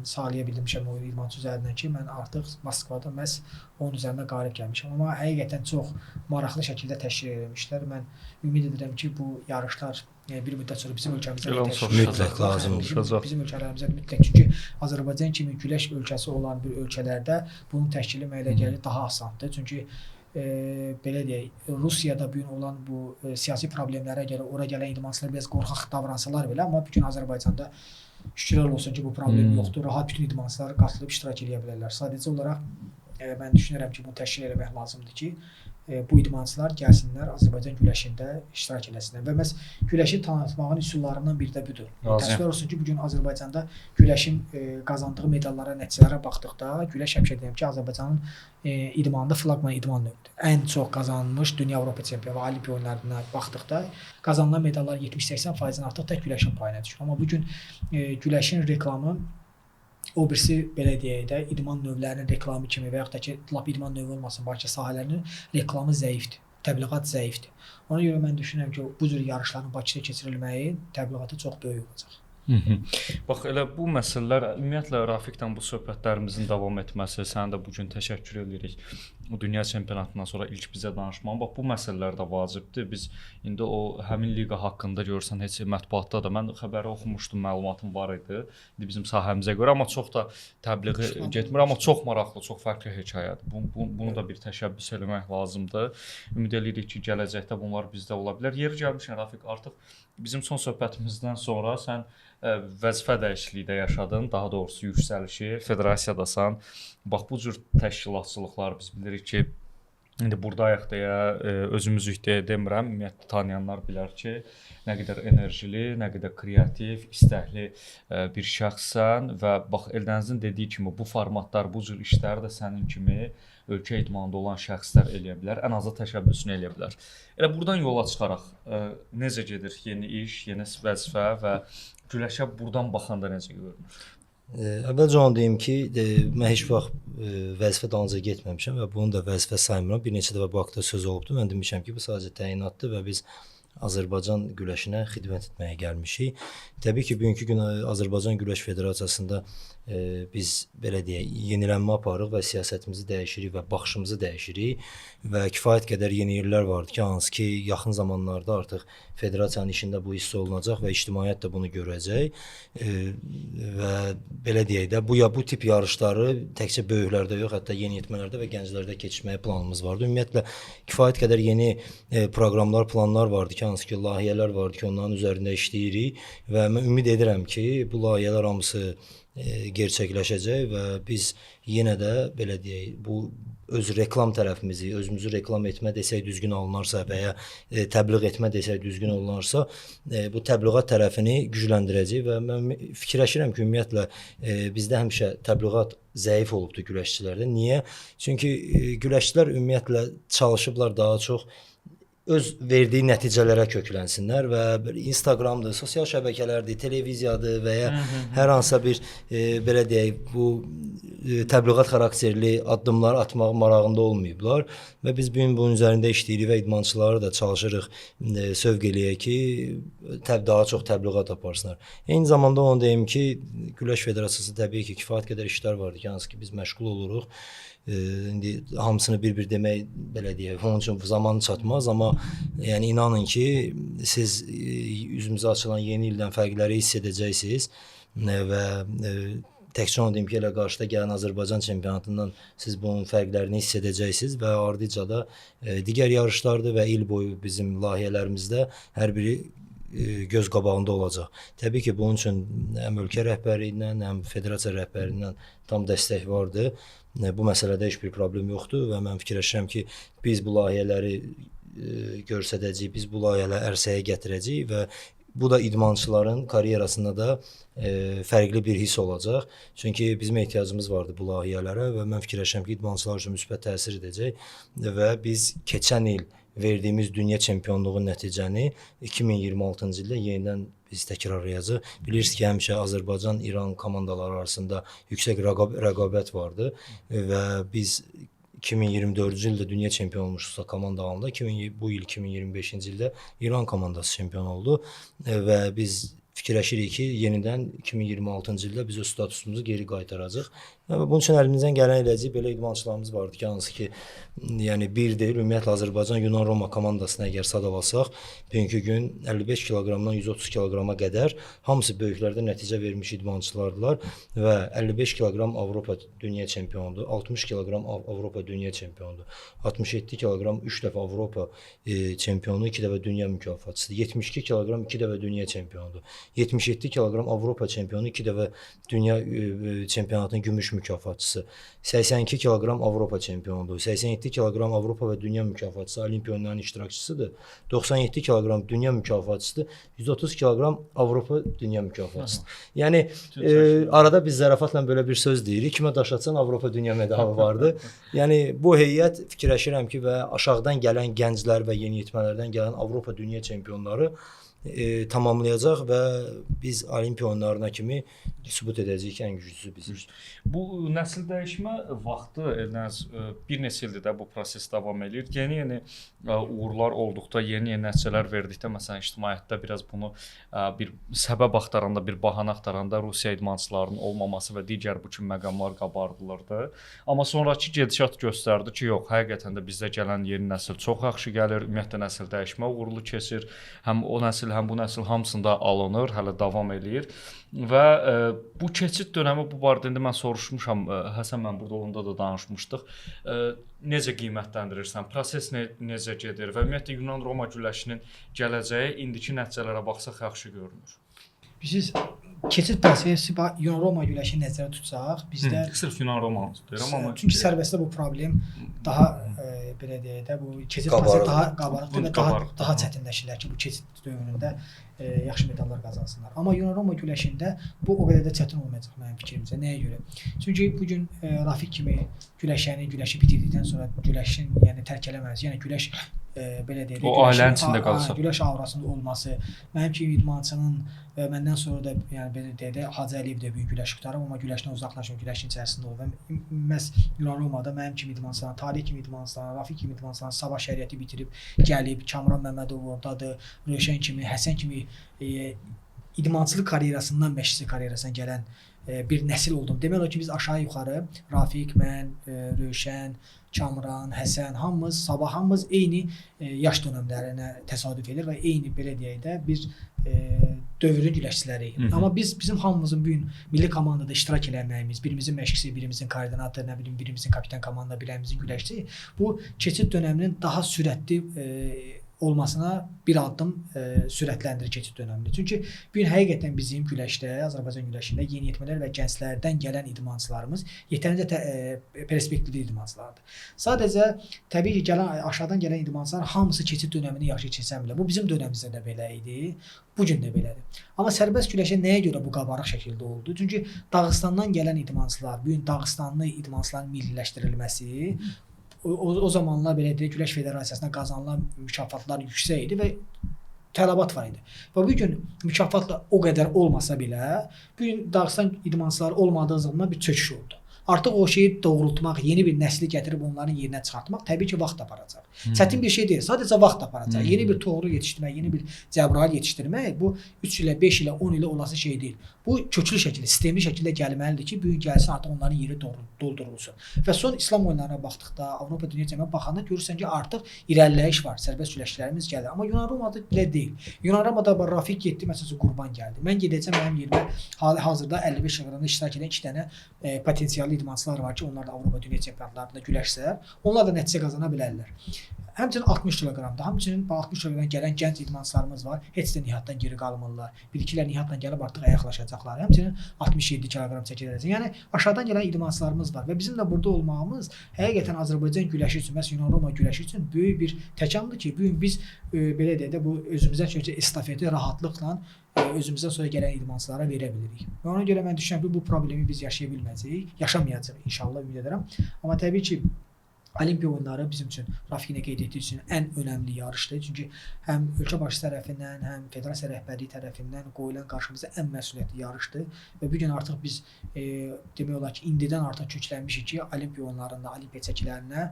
sağlaya bilmişəm o idmançı üzərindən ki, mən artıq Moskvada məhz onun üzərində qalib gəlmişəm. Amma həqiqətən çox maraqlı şəkildə təşkil edilmişlər. Mən ümid edirəm ki, bu yarışlar bir müddət sonra bizim ölkəmizdə mütləq lazımdır. Bizim ölkələrimizdə mütləq, çünki Azərbaycan kimi güləş ölkəsi olan bir ölkələrdə bunun təşkili mənə elə gəlir daha asandır. Çünki belə deyək, Rusiyada bu gün olan bu siyasi problemlərə görə ora gələn idmançılar biraz qorxaq davransalar belə, amma bütün Azərbaycanda şükürlər olsun ki, bu problem yoxdur. Rahat bütün idmançılar qatılıb iştirak edə bilərlər. Sadəcə olaraq mən düşünürəm ki, bunu təşkil etmək lazımdır ki, bu idmançılar gəlsinlər Azərbaycan güləşində iştirak eləsinlər. Və məhz güləşi tanıtmağın üsullarından biri də budur. Təəssüflər olsun ki, bu gün Azərbaycanda güləşin qazandığı medallara, nəticələrə baxdıqda, güləş həmişə deyirəm ki, Azərbaycanın idmanında flaqman idman növüdür. Ən çox qazanılmış dünya Avropa çempionatı və Olimpiya oyunlarına baxdıqda qazanılan medallar 70-80%-dən artıq tək güləşin payına düşür. Amma bu gün güləşin reklamı o birisi belə deyək də idman növlərinin reklamı kimi və yaxud da ki, lap idman növü olmasın, başqa sahələrinin reklamı zəifdir, təbliğat zəifdir. Ona görə mən düşünürəm ki, bu cür yarışların Bakıda keçirilməyi təbliğatı çox böyük olacaq. Bax, elə bu məsələlər, ümumiyyətlə Rafiqdən bu söhbətlərimizin davam etməsi, sənə də bugün təşəkkür edirik. O dünya çempionatından sonra ilk bizə danışmağın. Bax, bu məsələlər də vacibdir. Biz indi o həmin liqa haqqında görsən heç mətbuatda da mən xəbəri oxumuşdum, məlumatım var idi. İndi bizim sahəmizə görə, amma çox da təbliği getmir, amma çox maraqlı, çox fərqli hekayədir. Bunu da bir təşəbbüs eləmək lazımdır. Ümid edirik ki, gələcəkdə bunlar bizdə ola bilər. Yeri gəlmişkən Rafiq, artıq bizim son söhbətimizdən sonra sən vəzifə dəyişikliyi yaşadın, daha doğrusu yüksəlişi, federasiyadasan. Bax, bu cür təşkilatçılıqlar biz bilirik ki, indi buradayıq deyə özümüzü deyə demirəm, ümumiyyətlə tanıyanlar bilər ki, nə qədər enerjili, nə qədər kreativ, istəkli bir şəxssən və bax, Eldənizin dediyi kimi bu formatlar, bu cür işləri də sənin kimi ölkə idmanında olan şəxslər eləyə bilər, ən azı təşəbbüsünü eləyə bilər. Elə buradan yola çıxaraq necə gedir yeni iş, yeni vəzifə və güləşə buradan baxanda necə görünür? Əvvəlcə onu deyim ki, mən heç vaxt vəzifə dalınca getməmişəm və bunu da vəzifə saymıram. Bir neçə dəfə bu haqda söz olubdu. Mən demişəm ki, bu sadəcə təyinatdır və biz Azərbaycan güləşinə xidmət etməyə gəlmişik. Təbii ki, bugünkü gün Azərbaycan Güləş Federasiyasında biz belə deyək, yenilənmə aparırıq və siyasətimizi dəyişirik və baxışımızı dəyişirik və kifayət qədər yeni yerlər vardır ki, hansı ki, yaxın zamanlarda artıq federasiyanın işində bu hiss olunacaq və ictimaiyyət də bunu görəcək və belə deyək də, bu tip yarışları təkcə böyüklərdə yox, hətta yeniyetmələrdə və gənclərdə keçirməyə planımız vardı. Ümumiyyətlə, kifayət qədər yeni proqramlar, planlar vardı ki, ki, hansı ki layihələr vardı ki, onların üzərində işləyirik və mən ümid edirəm ki, bu layihələr hamısı gerçəkləşəcək və biz yenə də belə deyək, bu öz reklam tərəfimizi, özümüzü reklam etmə desək düzgün alınarsa və ya təbliğ etmə desək düzgün olunarsa, bu təbliğat tərəfini gücləndirəcək və mən fikirləşirəm ki, ümumiyyətlə bizdə həmişə təbliğat zəif olubdu güləşçilərdə. Niyə? Çünki güləşçilər ümumiyyətlə çalışıblar daha çox öz verdiyi nəticələrə köklənsinlər və Instagramdır, sosial şəbəkələrdir, televiziyadır və ya hər hansısa bir belə deyək, bu təbliğat xarakterli addımlar atmaq marağında olmayıblar və biz bu gün bunun üzərində işləyirik və idmançıları da çalışırıq sövq eləyək ki, daha çox təbliğat aparsınlar. Eyni zamanda onu deyim ki, Güləş Federasiyası təbii ki, kifayət qədər işlər vardır ki, hansı ki biz məşğul oluruq. İndi hamısını bir-bir demək belə deyək, onun üçün zamanı çatmaz, amma yəni inanın ki, siz üzümüzə açılan yeni ildən fərqləri hiss edəcəksiniz və təkcə onu deyim ki, elə qarşıda gələn Azərbaycan çempionatından siz bunun fərqlərini hiss edəcəksiniz və ardıca da digər yarışlardır və il boyu bizim layihələrimizdə hər biri göz qabağında olacaq. Təbii ki, bunun üçün həm ölkə rəhbərliyindən, həm federasiya rəhbərliyindən tam dəstək vardı. Bu məsələdə heç bir problem yoxdur və mən fikirləşirəm ki, biz bu layihələri göstərəcəyik, biz bu layihələri ərsəyə gətirəcəyik və bu da idmançıların karyerasında da fərqli bir hiss olacaq. Çünki bizim ehtiyacımız vardı bu layihələrə və mən fikirləşirəm ki, idmançılar üçün müsbət təsir edəcək və biz keçən il verdiyimiz dünya çempionluğun nəticəni 2026-cı ildə yenidən biz təkrarlayacağıq. Bilirsiniz ki, həmişə Azərbaycan-İran komandaları arasında yüksək rəqabət vardı və biz 2024-cü ildə dünya çempionu olmuşuqsa komanda halında, bu il 2025-ci ildə İran komandası çempion oldu və biz fikirləşirik ki, yenidən 2026-cı ildə biz o statusumuzu geri qaytaracaq. Bunun üçün əlimizdən gələn eləcək belə idmançılarımız vardı ki, hansı ki, yəni bir deyil, ümumiyyətlə Azərbaycan Yunan-Roma komandasına əgər sadalasaq, bugünkü gün 55 kiloqramdan 130 kiloqrama qədər hamısı böyüklərdə nəticə vermiş idmançılardılar və 55 kiloqram Avropa dünya çempionudur, 60 kiloqram Avropa dünya çempionudur, 67 kiloqram 3 dəfə Avropa çempionu, 2 dəfə dünya mükafatçısıdır, 72 kiloqram 2 dəfə dünya çempiyonudur, 77 kiloqram Avropa çempionu, 2 dəfə dünya çempionatının gümüş mükafatçısı, 82 kiloqram Avropa çempionudur, 87 kiloqram Avropa və dünya mükafatçısı, Olimpiya oyunlarının iştirakçısıdır, 97 kiloqram dünya mükafatçısıdır, 130 kiloqram Avropa dünya mükafatçısıdır. Yəni arada biz zarafatla belə bir söz deyirik, kimə daş atsan Avropa dünya medalı vardı. Yəni bu heyət fikirləşirəm ki, və aşağıdan gələn gənclər və yeniyetmələrdən gələn Avropa dünya çempionları tamamlayacaq və biz Olimpiya oyunlarına kimi sübut edəcəyik ki, ən güclüsü bizik. Bu nəsil dəyişmə vaxtı bir neçə ildir də bu proses davam edir. Yeni uğurlar olduqda, yeni nəticələr verdikdə, məsələn, ictimaiyyətdə biraz bunu bir səbəb axtaranda, bir bəhanə axtaranda Rusiya idmançılarının olmaması və digər bu kimi məqamlar qabardılırdı. Amma sonrakı gedişat göstərdi ki, yox, həqiqətən də bizdə gələn yeni nəsil çox yaxşı gəlir, ümumiyyətlə nəsil dəyişmə uğurlu keçir. Həm o nəsil, həm bu nəsil hamısında alınır, hələ davam eləyir və bu keçid dönəmi bu barədə indi mən soruşmuşam, Həsən mən burada olanda da danışmışdıq. Necə qiymətləndirirsən? Proses necə gedir və ümumiyyətlə Yunan-Roma güləşinin gələcəyi indiki nəticələrə baxsaq yaxşı görünür. Bilirsiniz, keçid prosesi Yunan-Roma güləşini nəzərdə tutsaq, bizdə sırf Yunan-Roma deyirəm amma çünki sərbəstdə bu problem daha belə deyək də, bu keçid prosesi daha qabarıqdır və daha çətinləşirlər ki, bu keçid dövründə yaxşı medallar qazansınlar. Amma Yunan-Roma güləşində bu o qədər də çətin olmayacaq mənim fikrimcə. Nəyə görə? Çünki bu gün Rafiq kimi güləşi bitirdikdən sonra güləşin, yəni tərk eləməz. Yəni güləş belə deyək, o ailənin içində qalsa, güləş aurasında olması, mənim kimi idmançının və məndən sonra da yəni belə deyək də Hacı Əliyev də böyük güləş qutarıb, amma güləşdən uzaqlaşıb, güləşin içərisində olub. Və məhz Yunan-Romada mənim kimi idmançılar, Talih kimi idmançılar, Rafiq kimi idmançılar Sabah şəriəti bitirib gəlib, Kamran Məmmədov ordadır, Rövşən kimi, Həsən kimi idmançılıq karyerasından məşqçi karyerasına gələn bir nəsil oldum. Demək olar ki, biz aşağı-yuxarı Rafiq, mən, Rövşən, Kamran, Həsən, hamımız, Sabah hamımız eyni yaş dönəmlərinə təsadüf edir və eyni belə deyək də bir dövrün güləşçiləriyik. Amma bizim hamımızın bu gün milli komandada iştirak eləməyimiz, birimizin məşqçisi, birimizin koordinatoru, nə bilim, birimizin kapitan komanda, birimizin güləşçisi bu keçid dönəminin daha sürətli olmasına bir addım sürətləndirir keçid dönəmini. Çünki bu gün həqiqətən bizim güləşdə, Azərbaycan güləşində yeniyetmələr və gənclərdən gələn idmançılarımız yetərincə perspektivli idmançılardır. Sadəcə təbii ki, aşağıdan gələn idmançılar hamısı keçid dönəmini yaxşı keçə bilər. Bu bizim dönəmimizdə də belə idi, bu gün də belədir. Amma sərbəst güləşə nəyə görə bu qabarıq şəkildə oldu? Çünki Dağıstandan gələn idmançılar, bu gün Dağıstanlı idmançıların milliləşdirilməsi o zamanlar belə deyək, Güləş Federasiyasına qazanılan mükafatlar yüksək idi və tələbat var idi. Və bu gün mükafatlar o qədər olmasa belə, bu gün Dağıstan idmançıları olmadığı zaman bir çöküş oldu. Artıq o şeyi doğrultmaq, yeni bir nəsli gətirib onların yerinə çıxartmaq təbii ki, vaxt aparacaq. Çətin bir şey deyil, sadəcə vaxt aparacaq. Yeni bir Toğrul yetişdirmək, yeni bir Cəbrayıl yetişdirmək bu 3 ilə, 5 ilə, 10 ilə olası şey deyil. Bu köklü şəkildə, sistemli şəkildə gəlməlidir ki, bu gün gəlsin artıq onların yeri doldurulsun. Və son İslam oyunlarına baxdıqda, Avropa Dünya Çempionatına baxanda görürsən ki, artıq irəliləyiş var, sərbəst güləşçilərimiz gəlir. Amma Yunan Romada belə deyil. Yunan Romada Rafiq getdi, məsələn, Qurban gəldi. Mən gedəcəm, mənim yerimə hazırda 55 kq-da iştirak edən 2 dənə potensiallı idmançılar var ki, onlar da Avropa Dünya Çempionatlarında güləşsələr, onlar da nəticə qazana bilərlər. Həmçinin 60 kq-da, həmçinin 60 kq-dan gələn gənc idmançılarımız var. Heç də nihatdan geri qalmırlar. Bir-ikilər nihatdan gəlib artıq ayaqlaşacaqlar. Həmçinin 67 kq çəkiləcək. Yəni aşağıdan gələn idmançılarımız var və bizim də burada olmağımız həqiqətən Azərbaycan güləşi üçün, məsələn Yunan Roma güləşi üçün böyük bir təkamüldir ki, bu gün biz belə deyək də bu özümüzdən çox estafeti rahatlıqla özümüzdən sonra gələn idmançılara verə bilirik. Və ona görə mən düşünürəm ki, bu problemi biz yaşaya bilməyəcəyik, yaşamayacağıq inşallah ümid edirəm. Amma təbii ki, Olimpiya oyunları bizim üçün Rafiqin qeyd etdiyi üçün ən önəmli yarışdır. Çünki həm ölkə başçısı tərəfindən, həm federasiya rəhbərliyi tərəfindən qoyulan qarşımıza ən məsuliyyətli yarışdır. Və bu gün artıq biz demək olar ki, indidən artıq köklənmişik ki, Olimpiya oyunlarında, Olimpiya çəkilərinə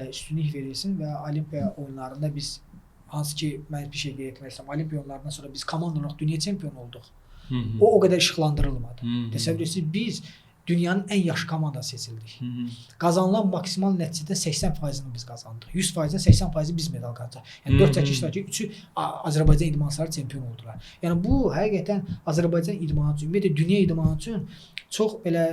üstünlük verilsin və Olimpiya oyunlarında biz hansı ki, mən bir şey qeyd etmək istəyirəm, Olimpiya oyunlarından sonra biz komanda olaraq dünya çempionu olduq. O qədər işıqlandırılmadı. Təsəvvür edirsiniz, biz dünyanın ən yaxşı komandası seçildik. Qazanılan maksimal nəticədə 80%-ni biz qazandıq. 100%-dən 80%-i biz medal qazandıq. Yəni 4 çəkilişdəki 3-ü Azərbaycan idmançıları çempion oldular. Yəni bu həqiqətən Azərbaycan idmanı üçün, ümumiyyətlə dünya idmanı üçün çox belə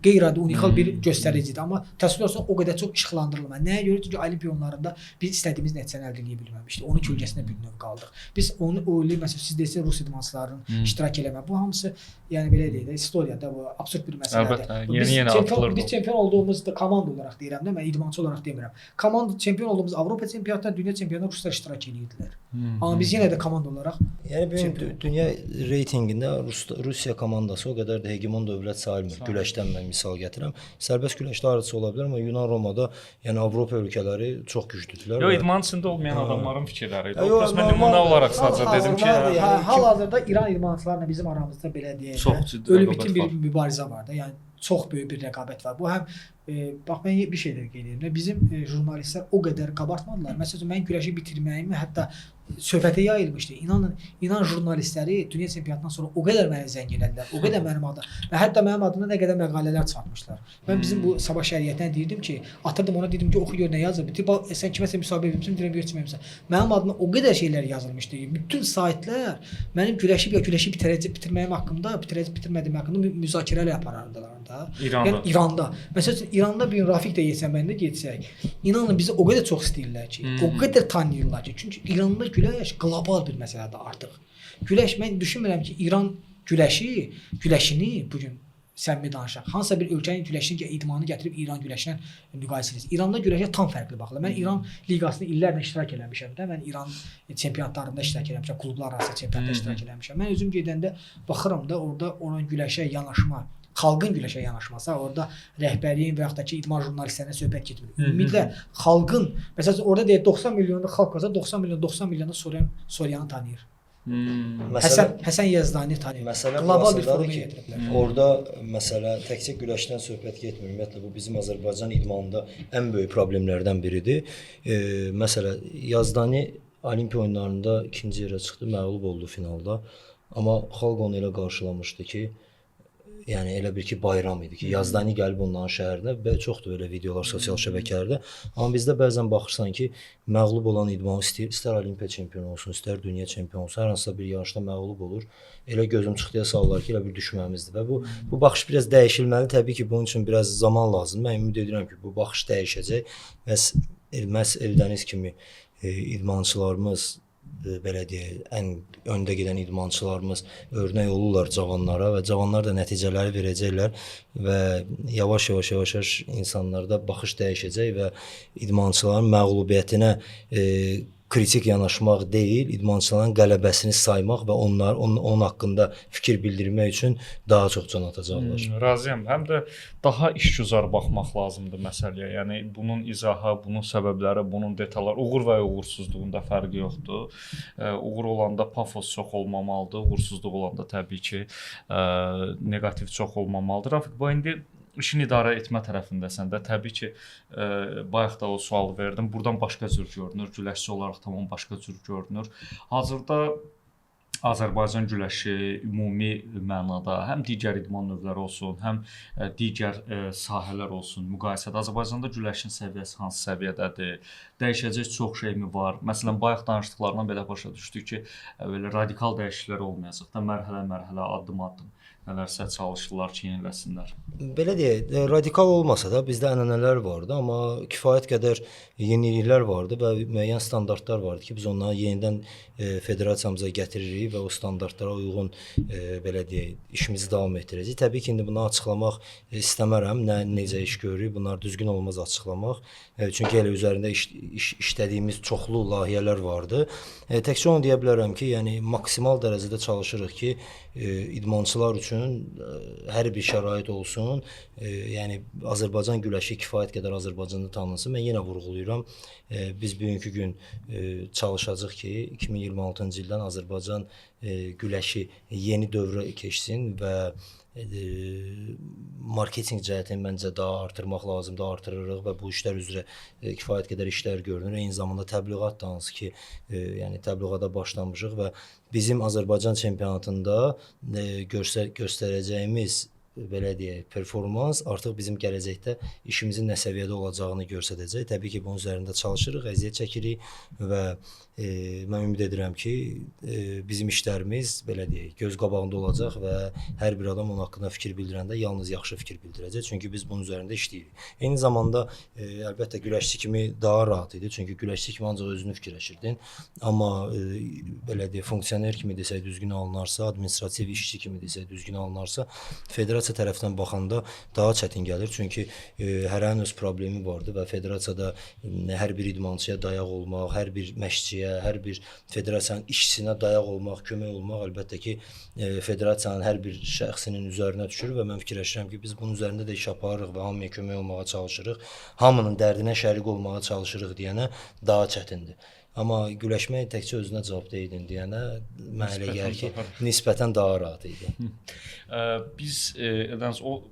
qeyri-adi, unikal bir göstəricidir. Amma təsvir olsun o qədər çox işıqlandırılmır. Nəyə görə? Çünki Olimpiya oyunlarında biz istədiyimiz nəticəni əldə edə bilməmişdik. Onun kölgəsində bir növ qaldıq. Biz onu məsələn siz desəz Rus idmançılarının iştirak eləmə. Bu hamısı yəni belə deyək də istoriyada bu absurd bir məsələdir. Yeni-yeni biz çempion olduğumuz da komanda olaraq deyirəm də, mən idmançı olaraq demirəm. Komanda çempion olduğumuz Avropa çempionatında, dünya çempionatında ruslar iştirak edirdilər. Amma biz yenə də komanda olaraq dünya reytinqində Rusiya komandası o qədər də hegemon dövlət sayılmır. Güləşdən mən misal gətirəm. Sərbəst güləşdə arısı ola bilər, amma Yunan Romada, yəni Avropa ölkələri çox güclüdülər. Yox, idman içində olmayan adamların fikirləri idi. Mən nümunə olaraq sadəcə dedim ki, hal-hazırda İran idmançılarla bizim aramızda belə deyək, ölüm bitim bir mübarizə var da. Yəni çox böyük bir rəqabət var. Bu həm bax mən bir şey də qeyd edirəm. Bizim jurnalistlər o qədər qabartmadılar. Məsələn mən güləşi bitirməyimi hətta söhbətə yayılmışdı. İnan jurnalistləri dünya çempionatından sonra o qədər məni zəng elədilər. O qədər mənim adım və hətta mənim adımda nə qədər məqalələr çıxartmışlar. Mən bizim bu sabah şəriətindən deyirdim ki, atırdım ona dedim ki, oxu gör nə yazıb. Sən kiməsə müsahibə vermisən, deyirəm verməmisən. Mənim adıma o qədər şeylər yazılmışdı. Bütün saytlar mənim güləşib ya güləşi bitirməyim haqqında, bitirmədiyim haqqında müzakirələr aparardılar da. Yəni İranda. Məsələn İranda bir Rafiq də yesən, mən də getsək. İnanın bizi o qədər çox istəyirlər ki, o qədər tanıyırlar ki, çünki İranda güləş qlobal bir məsələdir artıq. Güləş mən düşünmürəm ki, İran güləşini bu gün səmimi danışaq. Hansısa bir ölkənin güləşini idmanı gətirib İran güləşinə müqayisə edir. İranda güləşə tam fərqli baxırlar. Mən İran liqasında illərlə iştirak eləmişəm də. Mən İran çempionatlarında iştirak eləmişəm, klublar arası çempionatda iştirak eləmişəm. Mən özüm gedəndə baxıram da orada onun güləşə yanaşma, xalqın güləşə yanaşması, orada rəhbərliyin və yaxud da ki idman jurnalistlərinə söhbət getmir. Ümumiyyətlə xalqın, məsələn orada deyək 90 milyonluq xalq varsa 90 milyonu Suriyanı tanıyır. Həsən Yazdani tanıyır. Qlobal bir formaya gətiriblər. Orada məsələ təkcə güləşdən söhbət getmir. Ümumiyyətlə bu bizim Azərbaycan idmanında ən böyük problemlərdən biridir. Məsələ Yazdani Olimpiya oyunlarında ikinci yerə çıxdı, məğlub oldu finalda. Amma xalq onu elə qarşılamışdı ki, yəni elə bir ki bayram idi ki, Yazdani gəlib onların şəhərinə və çoxdur belə videolar sosial şəbəkələrdə. Amma bizdə bəzən baxırsan ki, məğlub olan idman istər Olimpiya çempionu olsun, istər dünya çempionu olsun, hər hansısa bir yarışda məğlub olur. Elə gözüm çıxdıya sallar ki, elə bir düşməmizdir və bu baxış biraz dəyişilməli. Təbii ki, bunun üçün biraz zaman lazımdır. Mən ümid edirəm ki, bu baxış dəyişəcək. Məhz Eldəniz kimi idmançılarımız belə deyək, ən öndə gedən idmançılarımız örnək olurlar cavanlara və cavanlar da nəticələri verəcəklər və yavaş-yavaş insanlarda baxış dəyişəcək və idmançıların məğlubiyyətinə kritik yanaşmaq deyil, idmançıların qələbəsini saymaq və onun haqqında fikir bildirmək üçün daha çox can atacaqlar. Razıyam. Həm də daha işgüzar baxmaq lazımdır məsələyə. Yəni bunun izahı, bunun səbəbləri, bunun detalları, uğur və uğursuzluğunda fərqi yoxdur. Uğur olanda pafos çox olmamalıdır, uğursuzluq olanda təbii ki, neqativ çox olmamalıdır. Rafiq, bu indi işin idarə etmə tərəfindəsən də. Təbii ki, bayaq da o sualı verdim. Buradan başqa cür görünür. Güləşçi olaraq tamam başqa cür görünür. Hazırda Azərbaycan güləşi ümumi mənada həm digər idman növləri olsun, həm digər sahələr olsun, müqayisədə Azərbaycanda güləşin səviyyəsi hansı səviyyədədir? Dəyişəcək çox şeymi var? Məsələn, bayaq danışdıqlarından belə başa düşdük ki, belə radikal dəyişikliklər olmayacaq da, mərhələ-mərhələ, addım-addım nələrsə çalışırlar ki, yeniləsinlər. Belə deyək, radikal olmasa da bizdə ənənələr vardı, amma kifayət qədər yeniliklər vardı və müəyyən standartlar vardı ki, biz onları yenidən federasiyamıza gətiririk və o standartlara uyğun belə deyək, işimizi davam etdirəcəyik. Təbii ki, indi bunu açıqlamaq istəmərəm, necə iş görürük, bunlar düzgün olmaz açıqlamaq. Çünki elə üzərində işlədiyimiz çoxlu layihələr vardı. Təkcə onu deyə bilərəm ki, yəni maksimal dərəcədə çalışırıq ki, idmançılar üçün hər bir şərait olsun. Yəni Azərbaycan güləşi kifayət qədər Azərbaycanda tanınsın. Mən yenə vurğulayıram. Biz bugünkü gün çalışacağıq ki, 2026-cı ildən Azərbaycan güləşi yeni dövrə keçsin və marketinq cəhətini məncə daha artırmaq lazımdır, artırırıq və bu işlər üzrə kifayət qədər işlər görünür. Eyni zamanda təbliğat da hansı ki, yəni təbliğata başlamışıq və bizim Azərbaycan çempionatında göstərəcəyimiz belə deyək, performans artıq bizim gələcəkdə işimizin nə səviyyədə olacağını göstərəcək. Təbii ki, bunun üzərində çalışırıq, əziyyət çəkirik və mən ümid edirəm ki, bizim işlərimiz belə deyək, göz qabağında olacaq və hər bir adam onun haqqında fikir bildirəndə yalnız yaxşı fikir bildirəcək. Çünki biz bunun üzərində işləyirik. Eyni zamanda əlbəttə güləşçi kimi daha rahat idi. Çünki güləşçi kimi ancaq özünü fikirləşirdin. Amma belə deyək, funksioner kimi desək düzgün alınarsa, administrativ işçi kimi desək düzgün alınarsa, federasiya tərəfindən baxanda daha çətin gəlir. Çünki hərənin öz problemi vardı və federasiyada hər bir idmançıya dayaq olmaq, hər bir məşqçiyə, hər bir federasiyanın işçisinə dayaq olmaq, kömək olmaq əlbəttə ki, federasiyanın hər bir şəxsinin üzərinə düşür və mən fikirləşirəm ki, biz bunun üzərində də iş aparırıq və hamıya kömək olmağa çalışırıq. Hamının dərdinə şərik olmağa çalışırıq deyənə daha çətindir. Amma güləşmək təkcə özünə cavab deyildin deyənə mənə elə gəlir ki, nisbətən daha rahat idi. Biz o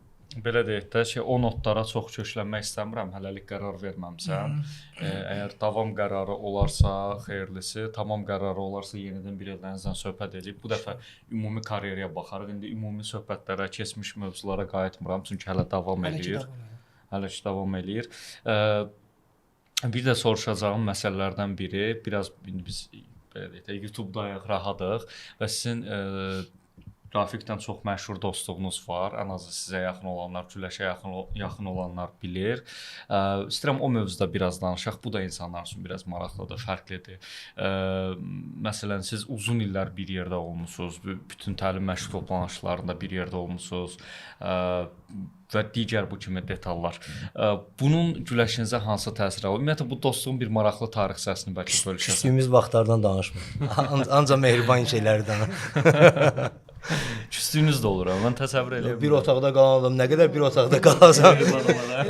belə deyək də ki, o notlara çox köklənmək istəmirəm, hələlik qərar verməmsəm. Əgər davam qərarı olarsa, xeyirlisi, tamam qərarı olarsa yenidən bir ellərinizdən söhbət edib. Bu dəfə ümumi karyeraya baxarıq. İndi ümumi söhbətlərə, keçmiş mövzulara qayıtmıram, çünki hələ davam eləyir. Hələ ki davam eləyir. Bir də soruşacağım məsələlərdən biri, biraz biz belə deyək də YouTube-dayıq, rahatıq və sizin Rafiqdən çox məşhur dostluğunuz var. Ən azı sizə yaxın olanlar, güləşə yaxın olanlar bilir. İstəyirəm o mövzuda biraz danışaq. Bu da insanlar üçün biraz maraqlıdır, fərqlidir. Məsələn, siz uzun illər bir yerdə olmusunuz. Bütün təlim məşq toplanışlarında bir yerdə olmusunuz. Və digər bu kimi detallar. Bunun güləşinizə hansı təsir var? Ümumiyyətlə bu dostluğun bir maraqlı tarixçəsini bəlkə bölüşəsən. Küstüyümüz vaxtlardan danışmır. Ancaq mehriban şeylərdən. Küstüyünüz də olur, mən təsəvvür edirəm. Bir otaqda qalalım, nə qədər bir otaqda qalasan.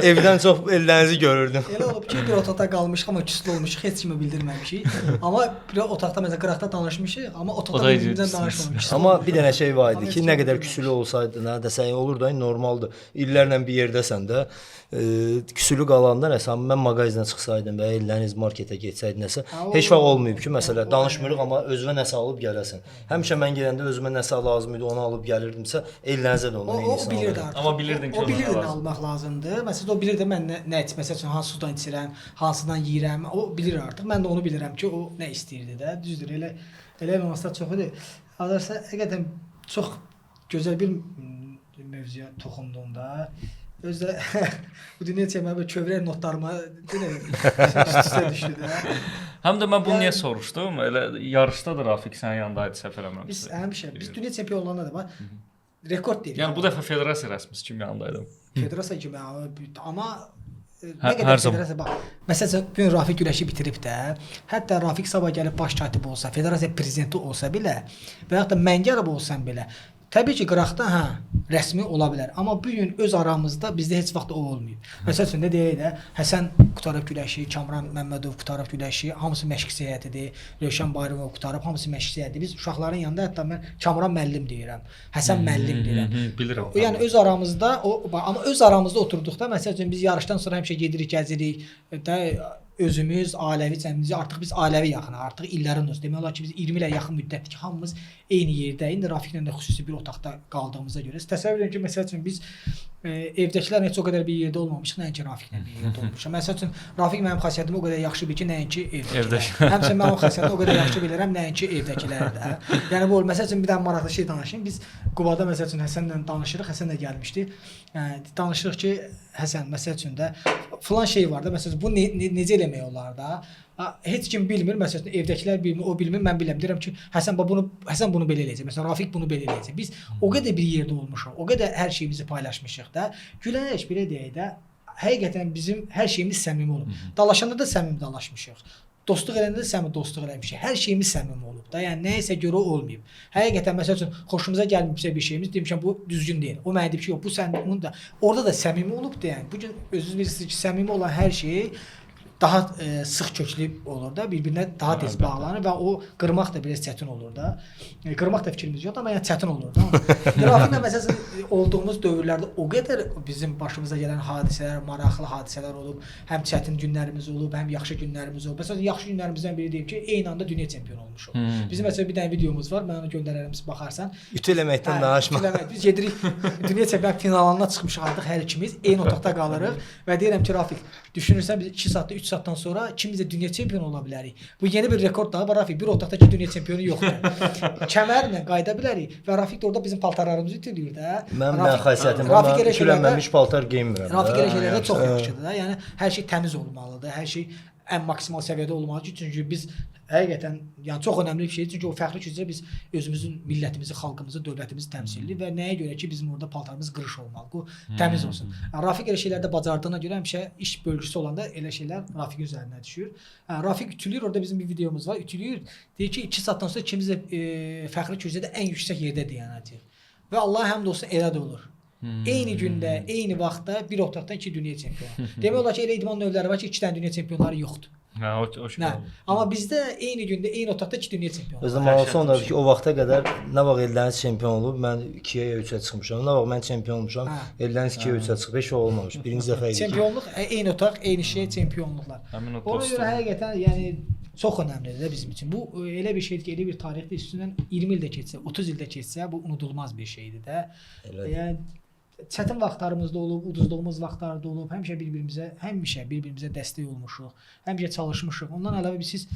Evdən çox ellərinizi görürdüm. Elə olub ki, bir otaqda qalmışıq, amma küslü olmuşuq, heç kimə bildirməmişik. Amma bir otaqda məsələn qıraqda danışmışıq, amma otaqda bir-birimizdən danışmamışıq. Amma bir dənə şey var idi ki, nə qədər küslü olsaydı, nə desək olur da normaldır. İllərlə bir yerdəsən də küsülü qalanda nəsə mən mağazinə çıxsaydım və elləriniz marketə getsəydi nəsə heç vaxt olmayıb ki, məsələn danışmırıq amma özünə nəsə alıb gələsən. Həmişə mən gələndə özümə nəsə lazım idi, onu alıb gəlirdimsə ellərinizə də onu o bilirdi artıq. Amma bilirdin ki, o bilirdi almaq lazımdır. Məsələn o bilirdi mən nə etməsə üçün hansı sudan içirəm, hansıdan yeyirəm. O bilir artıq. Mən də onu bilirəm ki, o nə istəyirdi də. Düzdür. Elə məsləhət çox idi. Azərsə həqiqətən çox gözəl bir mövzuya toxunduğunda özdə bu dünya çempionatı kövrək notlarıma üstə düşdü də. Həm də mən bunu niyə soruşdum? Elə yarışda da Rafiq sənin yanındaydı səhv eləmirəmsə. Biz həmişə biz dünya çempionluğunda da var. Rekord deyirik. Yəni bu dəfə federasiya rəsmisi kimi yanındaydım. Federasiya kimi amma nə Hər qədər zaman. federasiya bax. Məsələn, bu gün Rafiq güləşi bitirib də, hətta Rafiq sabah gəlib baş katib olsa, federasiya prezidenti olsa belə və ya da mən gəlib olsam belə, təbii ki, qıraqda rəsmi ola bilər. Amma bu gün öz aramızda bizdə heç vaxt o olmayıb. Məsələn, nə deyək də, Həsən qutarıb güləşi, Kamran Məmmədov qutarıb güləşi, hamısı məşqçi heyətidir. Rövşən Bayramov qutarıb, hamısı məşqçi heyətidir. Biz uşaqların yanında hətta mən Kamran müəllim deyirəm, Həsən müəllim deyirəm. Bilirəm. Yəni öz aramızda amma öz aramızda oturduqda məsələn biz yarışdan sonra həmişə gedirik, gəzirik də özümüz ailəvi cəmiyyəti artıq biz ailəvi yaxınıq, artıq illərin dostu. Demək olar ki, biz 20 ilə yaxın müddətdir ki, hamımız eyni yerdə, indi Rafiqlə də xüsusi bir otaqda qaldığımıza görə. Təsəvvür edin ki, məsəl üçün biz evdəkilər heç o qədər bir yerdə olmamışıq, nəinki Rafiqlə bir yerdə olmuşuq. Məsəl üçün Rafiq mənim xasiyyətimi o qədər yaxşı bilir ki, nəinki evdəkilər. Həmçinin mən o xasiyyətini o qədər yaxşı bilirəm, nəinki evdəkilər də. Yəni bu məsəl üçün bir dənə maraqlı şey danışayım. Biz Qubada məsəl üçün Həsənlə danışırıq, Həsən də gəlmişdi. Danışırıq ki, Həsən məsəl üçün də filan şey var da, məsəl üçün bu necə eləmək olar da? Heç kim bilmir, məsələn evdəkilər bilmir, o bilmir, mən bilirəm. Deyirəm ki, Həsən bunu belə eləyəcək. Məsələn Rafiq bunu belə eləyəcək. Biz o qədər bir yerdə olmuşuq, o qədər hər şeyimizi paylaşmışıq da. Güləş belə deyək də, həqiqətən bizim hər şeyimiz səmimi olub. Dalaşanda da səmimi dalaşmışıq. Dostluq eləndə də səmimi dostluq eləmişik. Hər şeyimiz səmimi olub da. Yəni nəyisə görə olmayıb. Həqiqətən məsəl üçün xoşumuza gəlməyibsə bir şeyimiz, demişəm bu düzgün deyil. O mənə deyib ki, yox, bu sənin bunu da. Orada da səmimi olub da. Yəni bu gün özünüz bilirsiniz ki, səmimi olan hər şey daha sıx köklü olur da, bir-birinə daha tez bağlanır və o qırmaq da biraz çətin olur da. Qırmaq da fikrimiz yoxdur, amma yəni çətin olur da. Rafiqlə məsələn olduğumuz dövrlərdə o qədər bizim başımıza gələn hadisələr, maraqlı hadisələr olub, həm çətin günlərimiz olub, həm yaxşı günlərimiz olub. Məsələn yaxşı günlərimizdən biri deyim ki, eyni anda dünya çempionu olmuşuq. Bizim məsələn bir dənə videomuz var, mən onu göndərərəm, siz baxarsan. Ütü eləməkdən danışma. Biz gedirik dünya çempionat finalına çıxmışıq artıq hər ikimiz, eyni otaqda qalırıq və deyirəm ki, Rafiq, düşünürsən biz 2 saatda 3 saatdan sonra ikimiz də dünya çempionu ola bilərik. Bu yeni bir rekord daha var Rafiq. Bir otaqdakı dünya çempionu yoxdur. Kəmərlə qayıda bilərik və Rafiq də orada bizim paltarlarımızı ütülüyür də. Mən xasiyyətim var. Mən ütülənməmiş paltar geyinmirəm. Rafiq elə şeylərdə çox yaxşıdır da. Yəni hər şey təmiz olmalıdır. Hər şey ən maksimal səviyyədə olmalıdır. Çünki biz həqiqətən yəni çox önəmli bir şeydir. Çünki o fəxri küçədə biz özümüzün millətimizi, xalqımızı, dövlətimizi təmsil edirik və nəyə görə ki, bizim orada paltarımız qırış olmalı. Bu təmiz olsun. Rafiq elə şeylərdə bacardığına görə həmişə iş bölgüsü olanda elə şeylər Rafiqin üzərinə düşür. Rafiq ütülüyür, orada bizim bir videomuz var. Ütülüyür. Deyir ki, 2 saatdan sonra ikimiz də fəxri küçədə ən yüksək yerdə deyənəcək. Və Allah həmd olsun elə də olur. Eyni gündə, eyni vaxtda bir otaqdan 2 dünya çempionu. Demək olar ki, elə idman növləri var ki, 2 dənə dünya çempionları yoxdur. Hə, o şey. Amma bizdə eyni gündə, eyni otaqda 2 dünya çempionu. Özdə maraqlısı ondadır ki, o vaxta qədər nə vaxt Eldəniz çempion olub, mən 2-yə 3-ə çıxmışam. Nə vaxt mən çempion olmuşam, Eldəniz 2-yə 3-ə çıxıb, heç o olmamış. Birinci dəfə idi. Çempionluq eyni otaq, eyni şey, çempionluqlar. Ona görə həqiqətən yəni çox önəmlidir də bizim üçün. Bu elə bir şeydir ki, elə bir tarixdir, üstündən 20 il də keçsə, 30 il də keçsə, bu unudulmaz bir şeydir də. Yəni çətin vaxtlarımızda olub, uduzduğumuz vaxtlarda olub, həmişə bir-birimizə dəstək olmuşuq, həmişə çalışmışıq. Ondan əlavə biz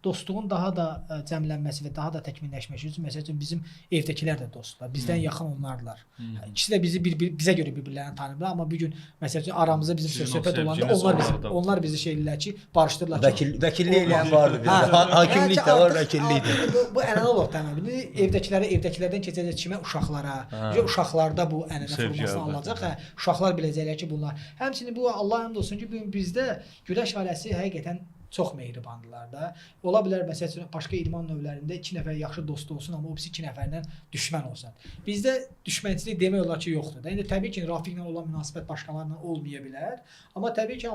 dostluğun daha da cəmlənməsi və daha da təkmilləşməsi üçün məsəl üçün bizim evdəkilər də dostlar, bizdən yaxın onlardılar. İkisi də bizə görə bir-birlərini tanıyırlar, amma bu gün məsəl üçün aramızda bizim söhbət olanda onlar bizi şeylər ki, barışdırırlar. Vəkillik eləyən vardı bizdə. Hakimlik də var, vəkillik də. Bu ənənə olub təməli. Evdəkilərdən keçəcək kimə uşaqlara. Uşaqlarda bu ənənə formasını alacaq. Uşaqlar biləcəklər ki, bunlar. Həmçinin bu Allah həmd olsun ki, bu gün bizdə güləş ailəsi həqiqətən çox mehribandılar da. Ola bilər məsəl üçün başqa idman növlərində 2 nəfər yaxşı dost olsun, amma o birisi 2 nəfərdən düşmən olsun. Bizdə düşmənçilik demək olar ki, yoxdur da. İndi təbii ki, Rafiqlə olan münasibət başqalarına olmaya bilər, amma təbii ki,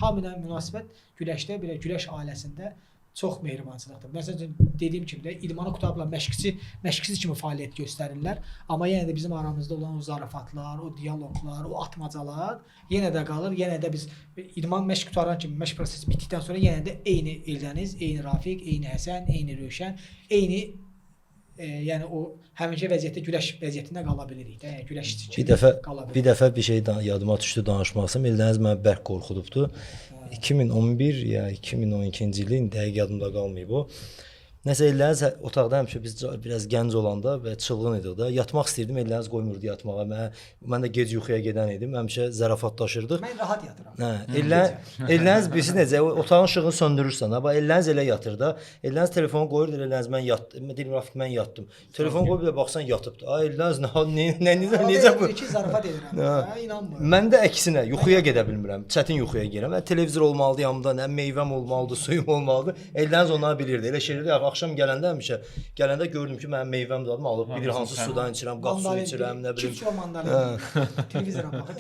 hamı ilə münasibət güləşdə belə güləş ailəsində çox mehribançılıqdır. Məsələn dediyim kimi də idmanı qutarıblar, məşqçi kimi fəaliyyət göstərirlər, amma yenə də bizim aramızda olan o zarafatlar, o dialoqlar, o atmacalar yenə də qalır. Yenə də biz idman məşq qutaran kimi məşq prosesi bitdikdən sonra yenə də eyni Eldəniz, eyni Rafiq, eyni Həsən, eyni Rövşən, eyni yəni o həminki vəziyyətdə güləş vəziyyətində qala bilirik də. Yəni güləşçi bir dəfə bir şey yadıma düşdü danışmasam. Eldəniz məni bərk qorxudubdu. 2011 ya 2012-ci ilin dəqiq yadımda qalmayıb o. Nəsə Elləniz otaqda həmişə biz biraz gənc olanda və çılğın idik da. Yatmaq istəyirdim, Elləniz qoymurdu yatmağa. Mən də gec yuxuya gedən idim. Həmişə zarafatlaşırdıq. Mən rahat yatıram. Hə, Elləniz bilirsiz necə otağın işığını söndürürsən. Bax Elləniz elə yatır da. Elləniz telefonu qoyur, Elləniz mən yatdım. Deyirəm Rafik mən yatdım. Telefon qoyub da baxsan yatıbdı. Ay Elləniz necə bu? İki zarafat edirəm. İnanmıram. Mən də əksinə yuxuya gedə bilmirəm. Çətin yuxuya gedirəm. Televizor olmalıdır yanımda, nə meyvəm olmalıdır, suyum olmalıdır. Elləniz onları bilirdi. Elə şeylərdə axşam gələndə həmişə gördüm ki, mənim meyvəm dadım alıb bilir hansı sudan içirəm, qaz suyu içirəm, nə bilim. Çift mandalina. Televizora baxır.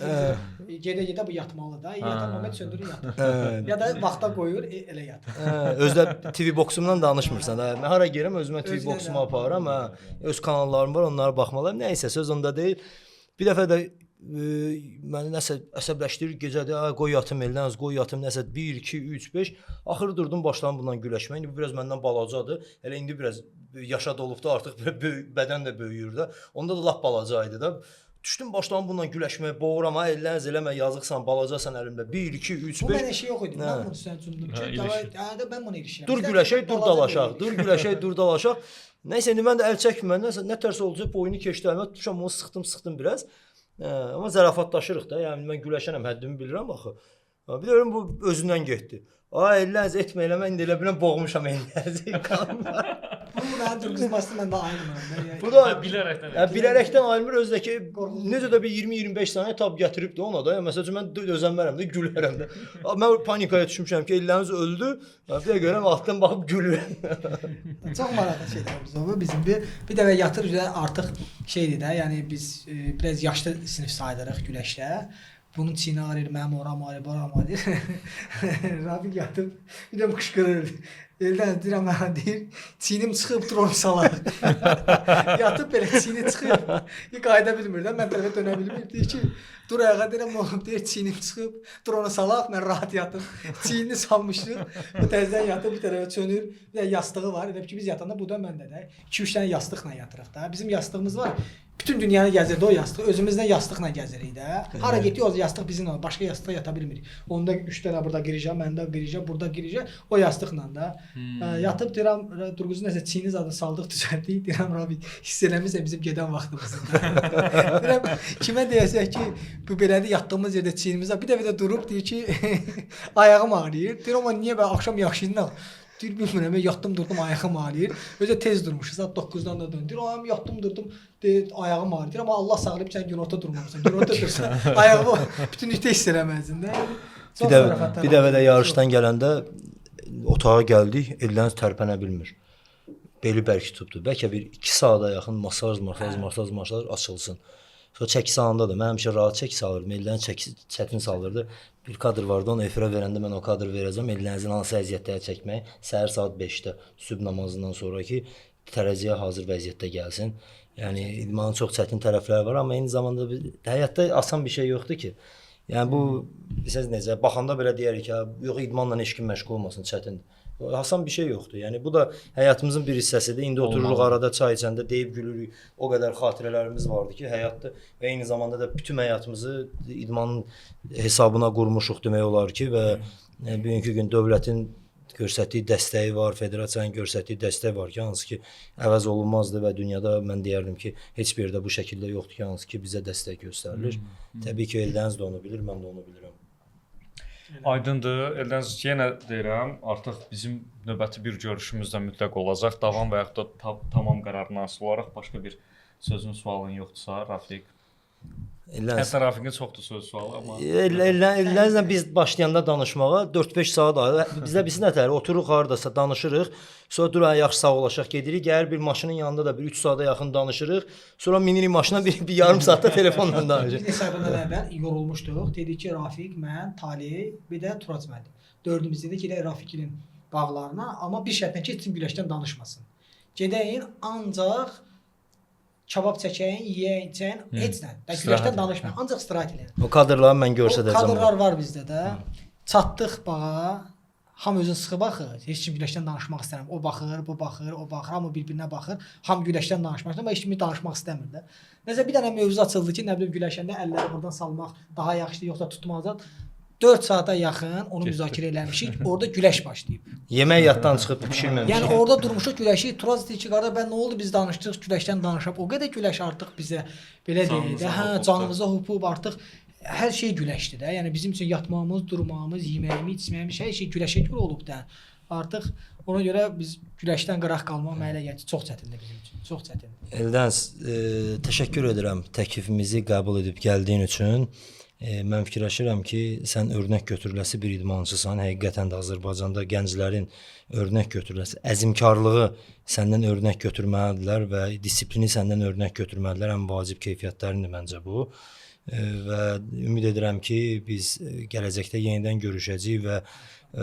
Gedə bu yatmalı da. Yatan moment söndürür yatır. Ya da vaxta qoyur, elə yatır. Özdə TV boksumdan danışmırsan. Mən hara gedirəm, özümə TV boksumu aparıram. Öz kanallarım var, onlara baxmalıyam. Nəysə söz onda deyil. Bir dəfə də məni nəsə əsəbləşdirir gecədə, qoy yatım Elləniz, qoy yatım nəsə 1 2 3 5. Axırı durdum başladım bundan güləşməyə. İndi bu biraz məndən balacadır. Elə indi biraz yaşa dolubdu, artıq bədən də böyüyür da. Onda da lap balaca idi da. Düşdüm başladım bundan güləşməyə, boğuram, Elləniz eləmə, yazıqsan, balacasan əlimdə. 1 2 3 5. Bu mənə şey yox idi. Mən bunu sən cümdüm ki, mən bunu erişirəm. Dur güləşək, dur dalaşaq. Dur güləşək, dur dalaşaq. Nəysə indi mən də əl çəkməm. Nə tərsə olacaq, boynu keçdi. Mən tutmuşam, onu sıxdım biraz. Amma zarafatlaşırıq da. Yəni mən güləşənəm, həddimi bilirəm axı. Bir də bu özündən getdi. Ay Elləniz etmə eləmə, indi elə bilən boğmuşam Ellənizi. Bu mənim durğuzması məndə ayrılmır. Bu da bilərəkdən. Bilərəkdən ayrılmır özdəki necə də bir 20-25 saniyə tab gətiribdi ona da. Yəni məsələn mən dözənmərəm də, gülərəm də. Mən panikaya düşmüşəm ki, Elləniz öldü. Bir də görəm altdan baxıb gülürəm. Çox maraqlı şeylərimiz oldu. Bizim bir dəfə yatır artıq şeydir də, yəni biz biraz yaşlı sinif sayılırıq güləşdə. Bunun çiyini ağrıyır, mənim oram ağrıyır. Rafik yatıb, bir də qışqırır. Eldən deyirəm, deyir, çiynim çıxıb, dur onu salaq. Yatıb belə çiyini çıxıb, qayıda bilmir də, mən tərəfə dönə bilmir. Deyir ki, dur ayağa deyirəm, oğlum, deyir, çiynim çıxıb, dur onu salaq, mən rahat yatım. Çiynini salmışdıq, bu təzdən yatıb, bir tərəfə çönür, bir də yastığı var. Elə ki, biz yatanda bu da məndə də 2-3 dənə yastıqla yatırıq da. Bizim yastığımız var. Bütün dünyanı gəzirdi o yastıq. Özümüzdən yastıqla gəzirik də. Hara getdik o yastıq bizimlə olur. Başqa yastıqda yata bilmirik. Onda 3 dənə burada girəcəm, məndə girəcəm, burada girəcəm. O yastıqla da yatıb deyirəm, Durğuzun nəsə çiyini zadı saldıq, düzəltdik. Deyirəm, Rabi, hiss eləmirsə bizim gedən vaxtımızdır. Deyirəm, kimə deyəsək ki, bu belədir yatdığımız yerdə çiynimiz var. Bir dəfə də durub deyir ki, ayağım ağrıyır. Deyirəm, amma niyə mən axşam yaxşıydım? Deyir, bilmirəm, yatdım durdum, ayağım ağrıyır. Özə tez durmuşuz, saat 9-dan da döndür. Deyir, yatdım durdum, deyir, ayağım ağrıyır. Amma Allah sağlayıb sən günorta durmamısan. Günorta dursan, ayağımı bütünlükdə hiss eləməzdin də. Bir dəfə də yarışdan gələndə otağa gəldik, Elləniz tərpənə bilmir. Beli bərk tutubdu. Bəlkə bir 2 saata yaxın masaj açılsın. Sonra çəki salanda da mən həmişə rahat çəki salırdım. Elləniz çətin salırdı. Bir kadr vardı, onu efirə verəndə mən o kadrı verəcəm. Ellənizin hansı əziyyətləri çəkmək. Səhər saat 5-də sübh namazından sonraki tərəziyə hazır vəziyyətdə gəlsin. Yəni idmanın çox çətin tərəfləri var, amma eyni zamanda həyatda asan bir şey yoxdur ki. Yəni bu siz necə baxanda belə deyərik ki, yox idmanla heç kim məşğul olmasın, çətindir. Asan bir şey yoxdur. Yəni bu da həyatımızın bir hissəsidir. İndi otururuq arada çay içəndə deyib gülürük. O qədər xatirələrimiz vardı ki, həyatda və eyni zamanda da bütün həyatımızı idmanın hesabına qurmuşuq demək olar ki və bugünkü gün dövlətin göstərdiyi dəstəyi var, federasiyanın göstərdiyi dəstək var ki, hansı ki əvəz olunmazdır və dünyada mən deyərdim ki, heç bir yerdə bu şəkildə yoxdur ki, hansı ki bizə dəstək göstərilir. Təbii ki, Elləniz də onu bilir, mən də onu bilirəm. Aydındır. Eldən yenə deyirəm, artıq bizim növbəti bir görüşümüz də mütləq olacaq. Davam və yaxud da tamam qərarına asılı olaraq başqa bir sözün, sualın yoxdursa, Rafiq. Hətta Rafiqin çoxdur söz sualı, amma Ellənizlə biz başlayanda danışmağa 4-5 saat ayır. Bizdə biz nətər oturuq hardasa danışırıq. Sonra duraq yaxşı sağollaşaq gedirik. Gəlir bir maşının yanında da bir 3 saata yaxın danışırıq. Sonra minirik maşına bir yarım saatda telefonla danışırıq. Biz hesabından əvvəl yorulmuşduq. Dedi ki, Rafiq, mən, Talih, bir də Turac müəllim. Dördümüz dedik ki, Rafiqin bağlarına, amma bir şərtlə ki, heç kim güləşdən danışmasın. Gedəyin ancaq kabab çəkəyin, yeyəyin, içəyin, heç nə. Güləşdən danışmayın, ancaq istirahət edin. O kadrları mən göstərəcəm. O kadrlar var bizdə də. Çatdıq bağa, ham özün sıxı baxır. Heç kim güləşdən danışmaq istəmir. O baxır, bu baxır, o baxır, hamı bir-birinə baxır. Ham güləşdən danışmaq istəmir, amma heç kim danışmaq istəmir də. Məsələn, bir dənə mövzu açıldı ki, nə bilim güləşəndə əlləri buradan salmaq daha yaxşıdır, yoxsa tutmazdan. 4 saata yaxın onu müzakirə eləmişik. Orada güləş başlayıb. Yemək yaddan çıxıb bişirməmiş. Yəni orada durmuşuq güləşi, Turaz deyir ki, qardaş mən nə oldu biz danışdıq, güləşdən danışıb. O qədər güləş artıq bizə belə deyir də, hə, canımıza hopub artıq hər şey güləşdi də. Yəni bizim üçün yatmağımız, durmağımız, yeməyimiz, içməyimiz hər şey güləşə görə olub da. Artıq ona görə biz güləşdən qıraq qalmaq mənə elə gəlir ki, çox çətindir bizim üçün. Çox çətindir. Eldəniz, təşəkkür edirəm təklifimizi qəbul edib gəldiyin üçün. Mən fikirləşirəm ki, sən örnək götürüləsi bir idmançısan. Həqiqətən də Azərbaycanda gənclərin örnək götürüləsi, əzmkarlığı səndən örnək götürməlidirlər və disiplini səndən örnək götürməlidirlər. Ən vacib keyfiyyətlərindir məncə bu. Və ümid edirəm ki, biz gələcəkdə yenidən görüşəcəyik və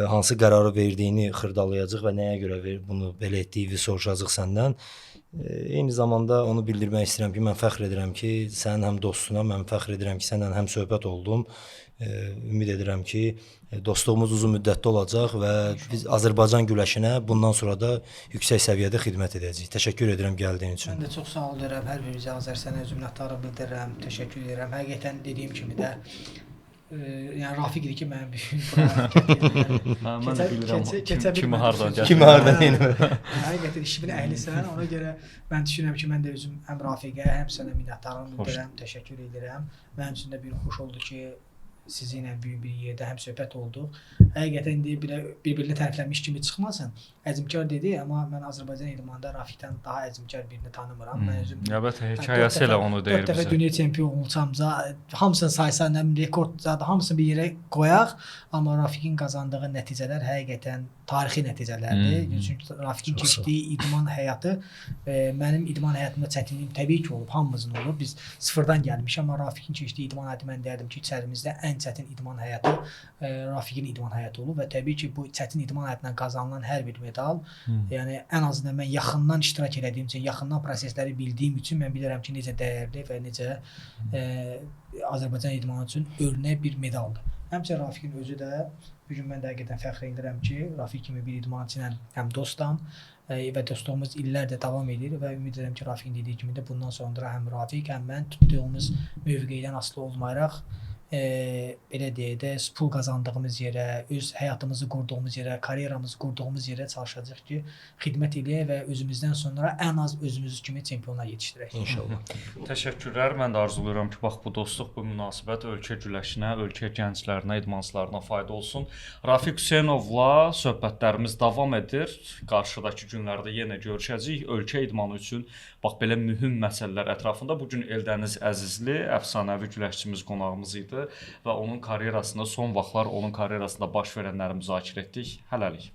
hansı qərarı verdiyini xırdalayacaq və nəyə görə bunu belə etdiyini soruşacaq səndən. Eyni zamanda onu bildirmək istəyirəm ki, mən fəxr edirəm ki, sənin həm dostuna, mən fəxr edirəm ki, səndən həm söhbət oldum. Ümid edirəm ki, dostluğumuz uzun müddətli olacaq və biz Azərbaycan güləşinə bundan sonra da yüksək səviyyədə xidmət edəcəyik. Təşəkkür edirəm gəldiyin üçün. Mən də çox sağ ol deyirəm. Hər birinizə Azərbaycana minnətdarlıq bildirirəm. Təşəkkür edirəm. Həqiqətən dediyim kimi də yəni Rafiq idi ki, mən bir gün bura Mən də bilirəm kimi hardan gəlir. Kimi hardan yenə. Həqiqətən işimin əhlisən. Ona görə mən düşünürəm ki, mən də özüm həm Rafiqə, həm sənə minnətdarlıq bildirirəm, təşəkkür edirəm. Mənim üçün də bir xoş oldu ki, sizinlə bir yerdə həm söhbət olduq. Həqiqətən indi bir-birini tərifləmiş kimi çıxmasın. Əzmkar dedi, amma mən Azərbaycan idmanında Rafiqdən daha əzmkar birini tanımıram. Mən özüm Əlbəttə hekayəsi ilə onu deyir bizə. 4 dəfə dünya çempionu olsam, hamısını saysan, rekord zadı hamısını bir yerə qoyaq, amma Rafiqin qazandığı nəticələr həqiqətən tarixi nəticələrdir. Çünki Rafiqin keçdiyi idman həyatı mənim idman həyatımda çətinlik təbii ki olub, hamımızın olub. Biz sıfırdan gəlmişik, amma Rafiqin keçdiyi idman həyatı mən deyərdim ki, içərimizdə ən çətin idman həyatı Rafiqin idman həyatı olub və təbii ki bu çətin idman həyatından qazanılan hər bir medal, yəni ən azından mən yaxından iştirak etdiyim üçün, yaxından prosesləri bildiyim üçün mən bilirəm ki, necə dəyərli və necə Azərbaycan idmanı üçün örnək bir medaldır. Həmçinin Rafiqin özü də bu gün mən də həqiqətən fəxr edirəm ki, Rafiq kimi bir idmançı ilə həm dostam və dostluğumuz illərdir davam edir və ümid edirəm ki, Rafiqin dediyi kimi də bundan sonra həm Rafiq, həm mən tutduğumuz mövqedən asılı olmayaraq belə deyək də, pul qazandığımız yerə, öz həyatımızı qurduğumuz yerə, karyeramızı qurduğumuz yerə çalışacaq ki, xidmət edək və özümüzdən sonra ən az özümüz kimi çempionlar yetişdirək. İnşallah. Təşəkkürlər. Mən də arzulayıram ki, bax bu dostluq, bu münasibət ölkə güləşinə, ölkə gənclərinə, idmançılarına fayda olsun. Rafiq Hüseynovla söhbətlərimiz davam edir. Qarşıdakı günlərdə yenə görüşəcəyik. Ölkə idmanı üçün bax belə mühüm məsələlər ətrafında bu gün Eldəniz Əzizli, əfsanəvi güləşçimiz qonağımız idi və onun karyerasında son vaxtlar onun karyerasında baş verənləri müzakirə etdik. Hələlik.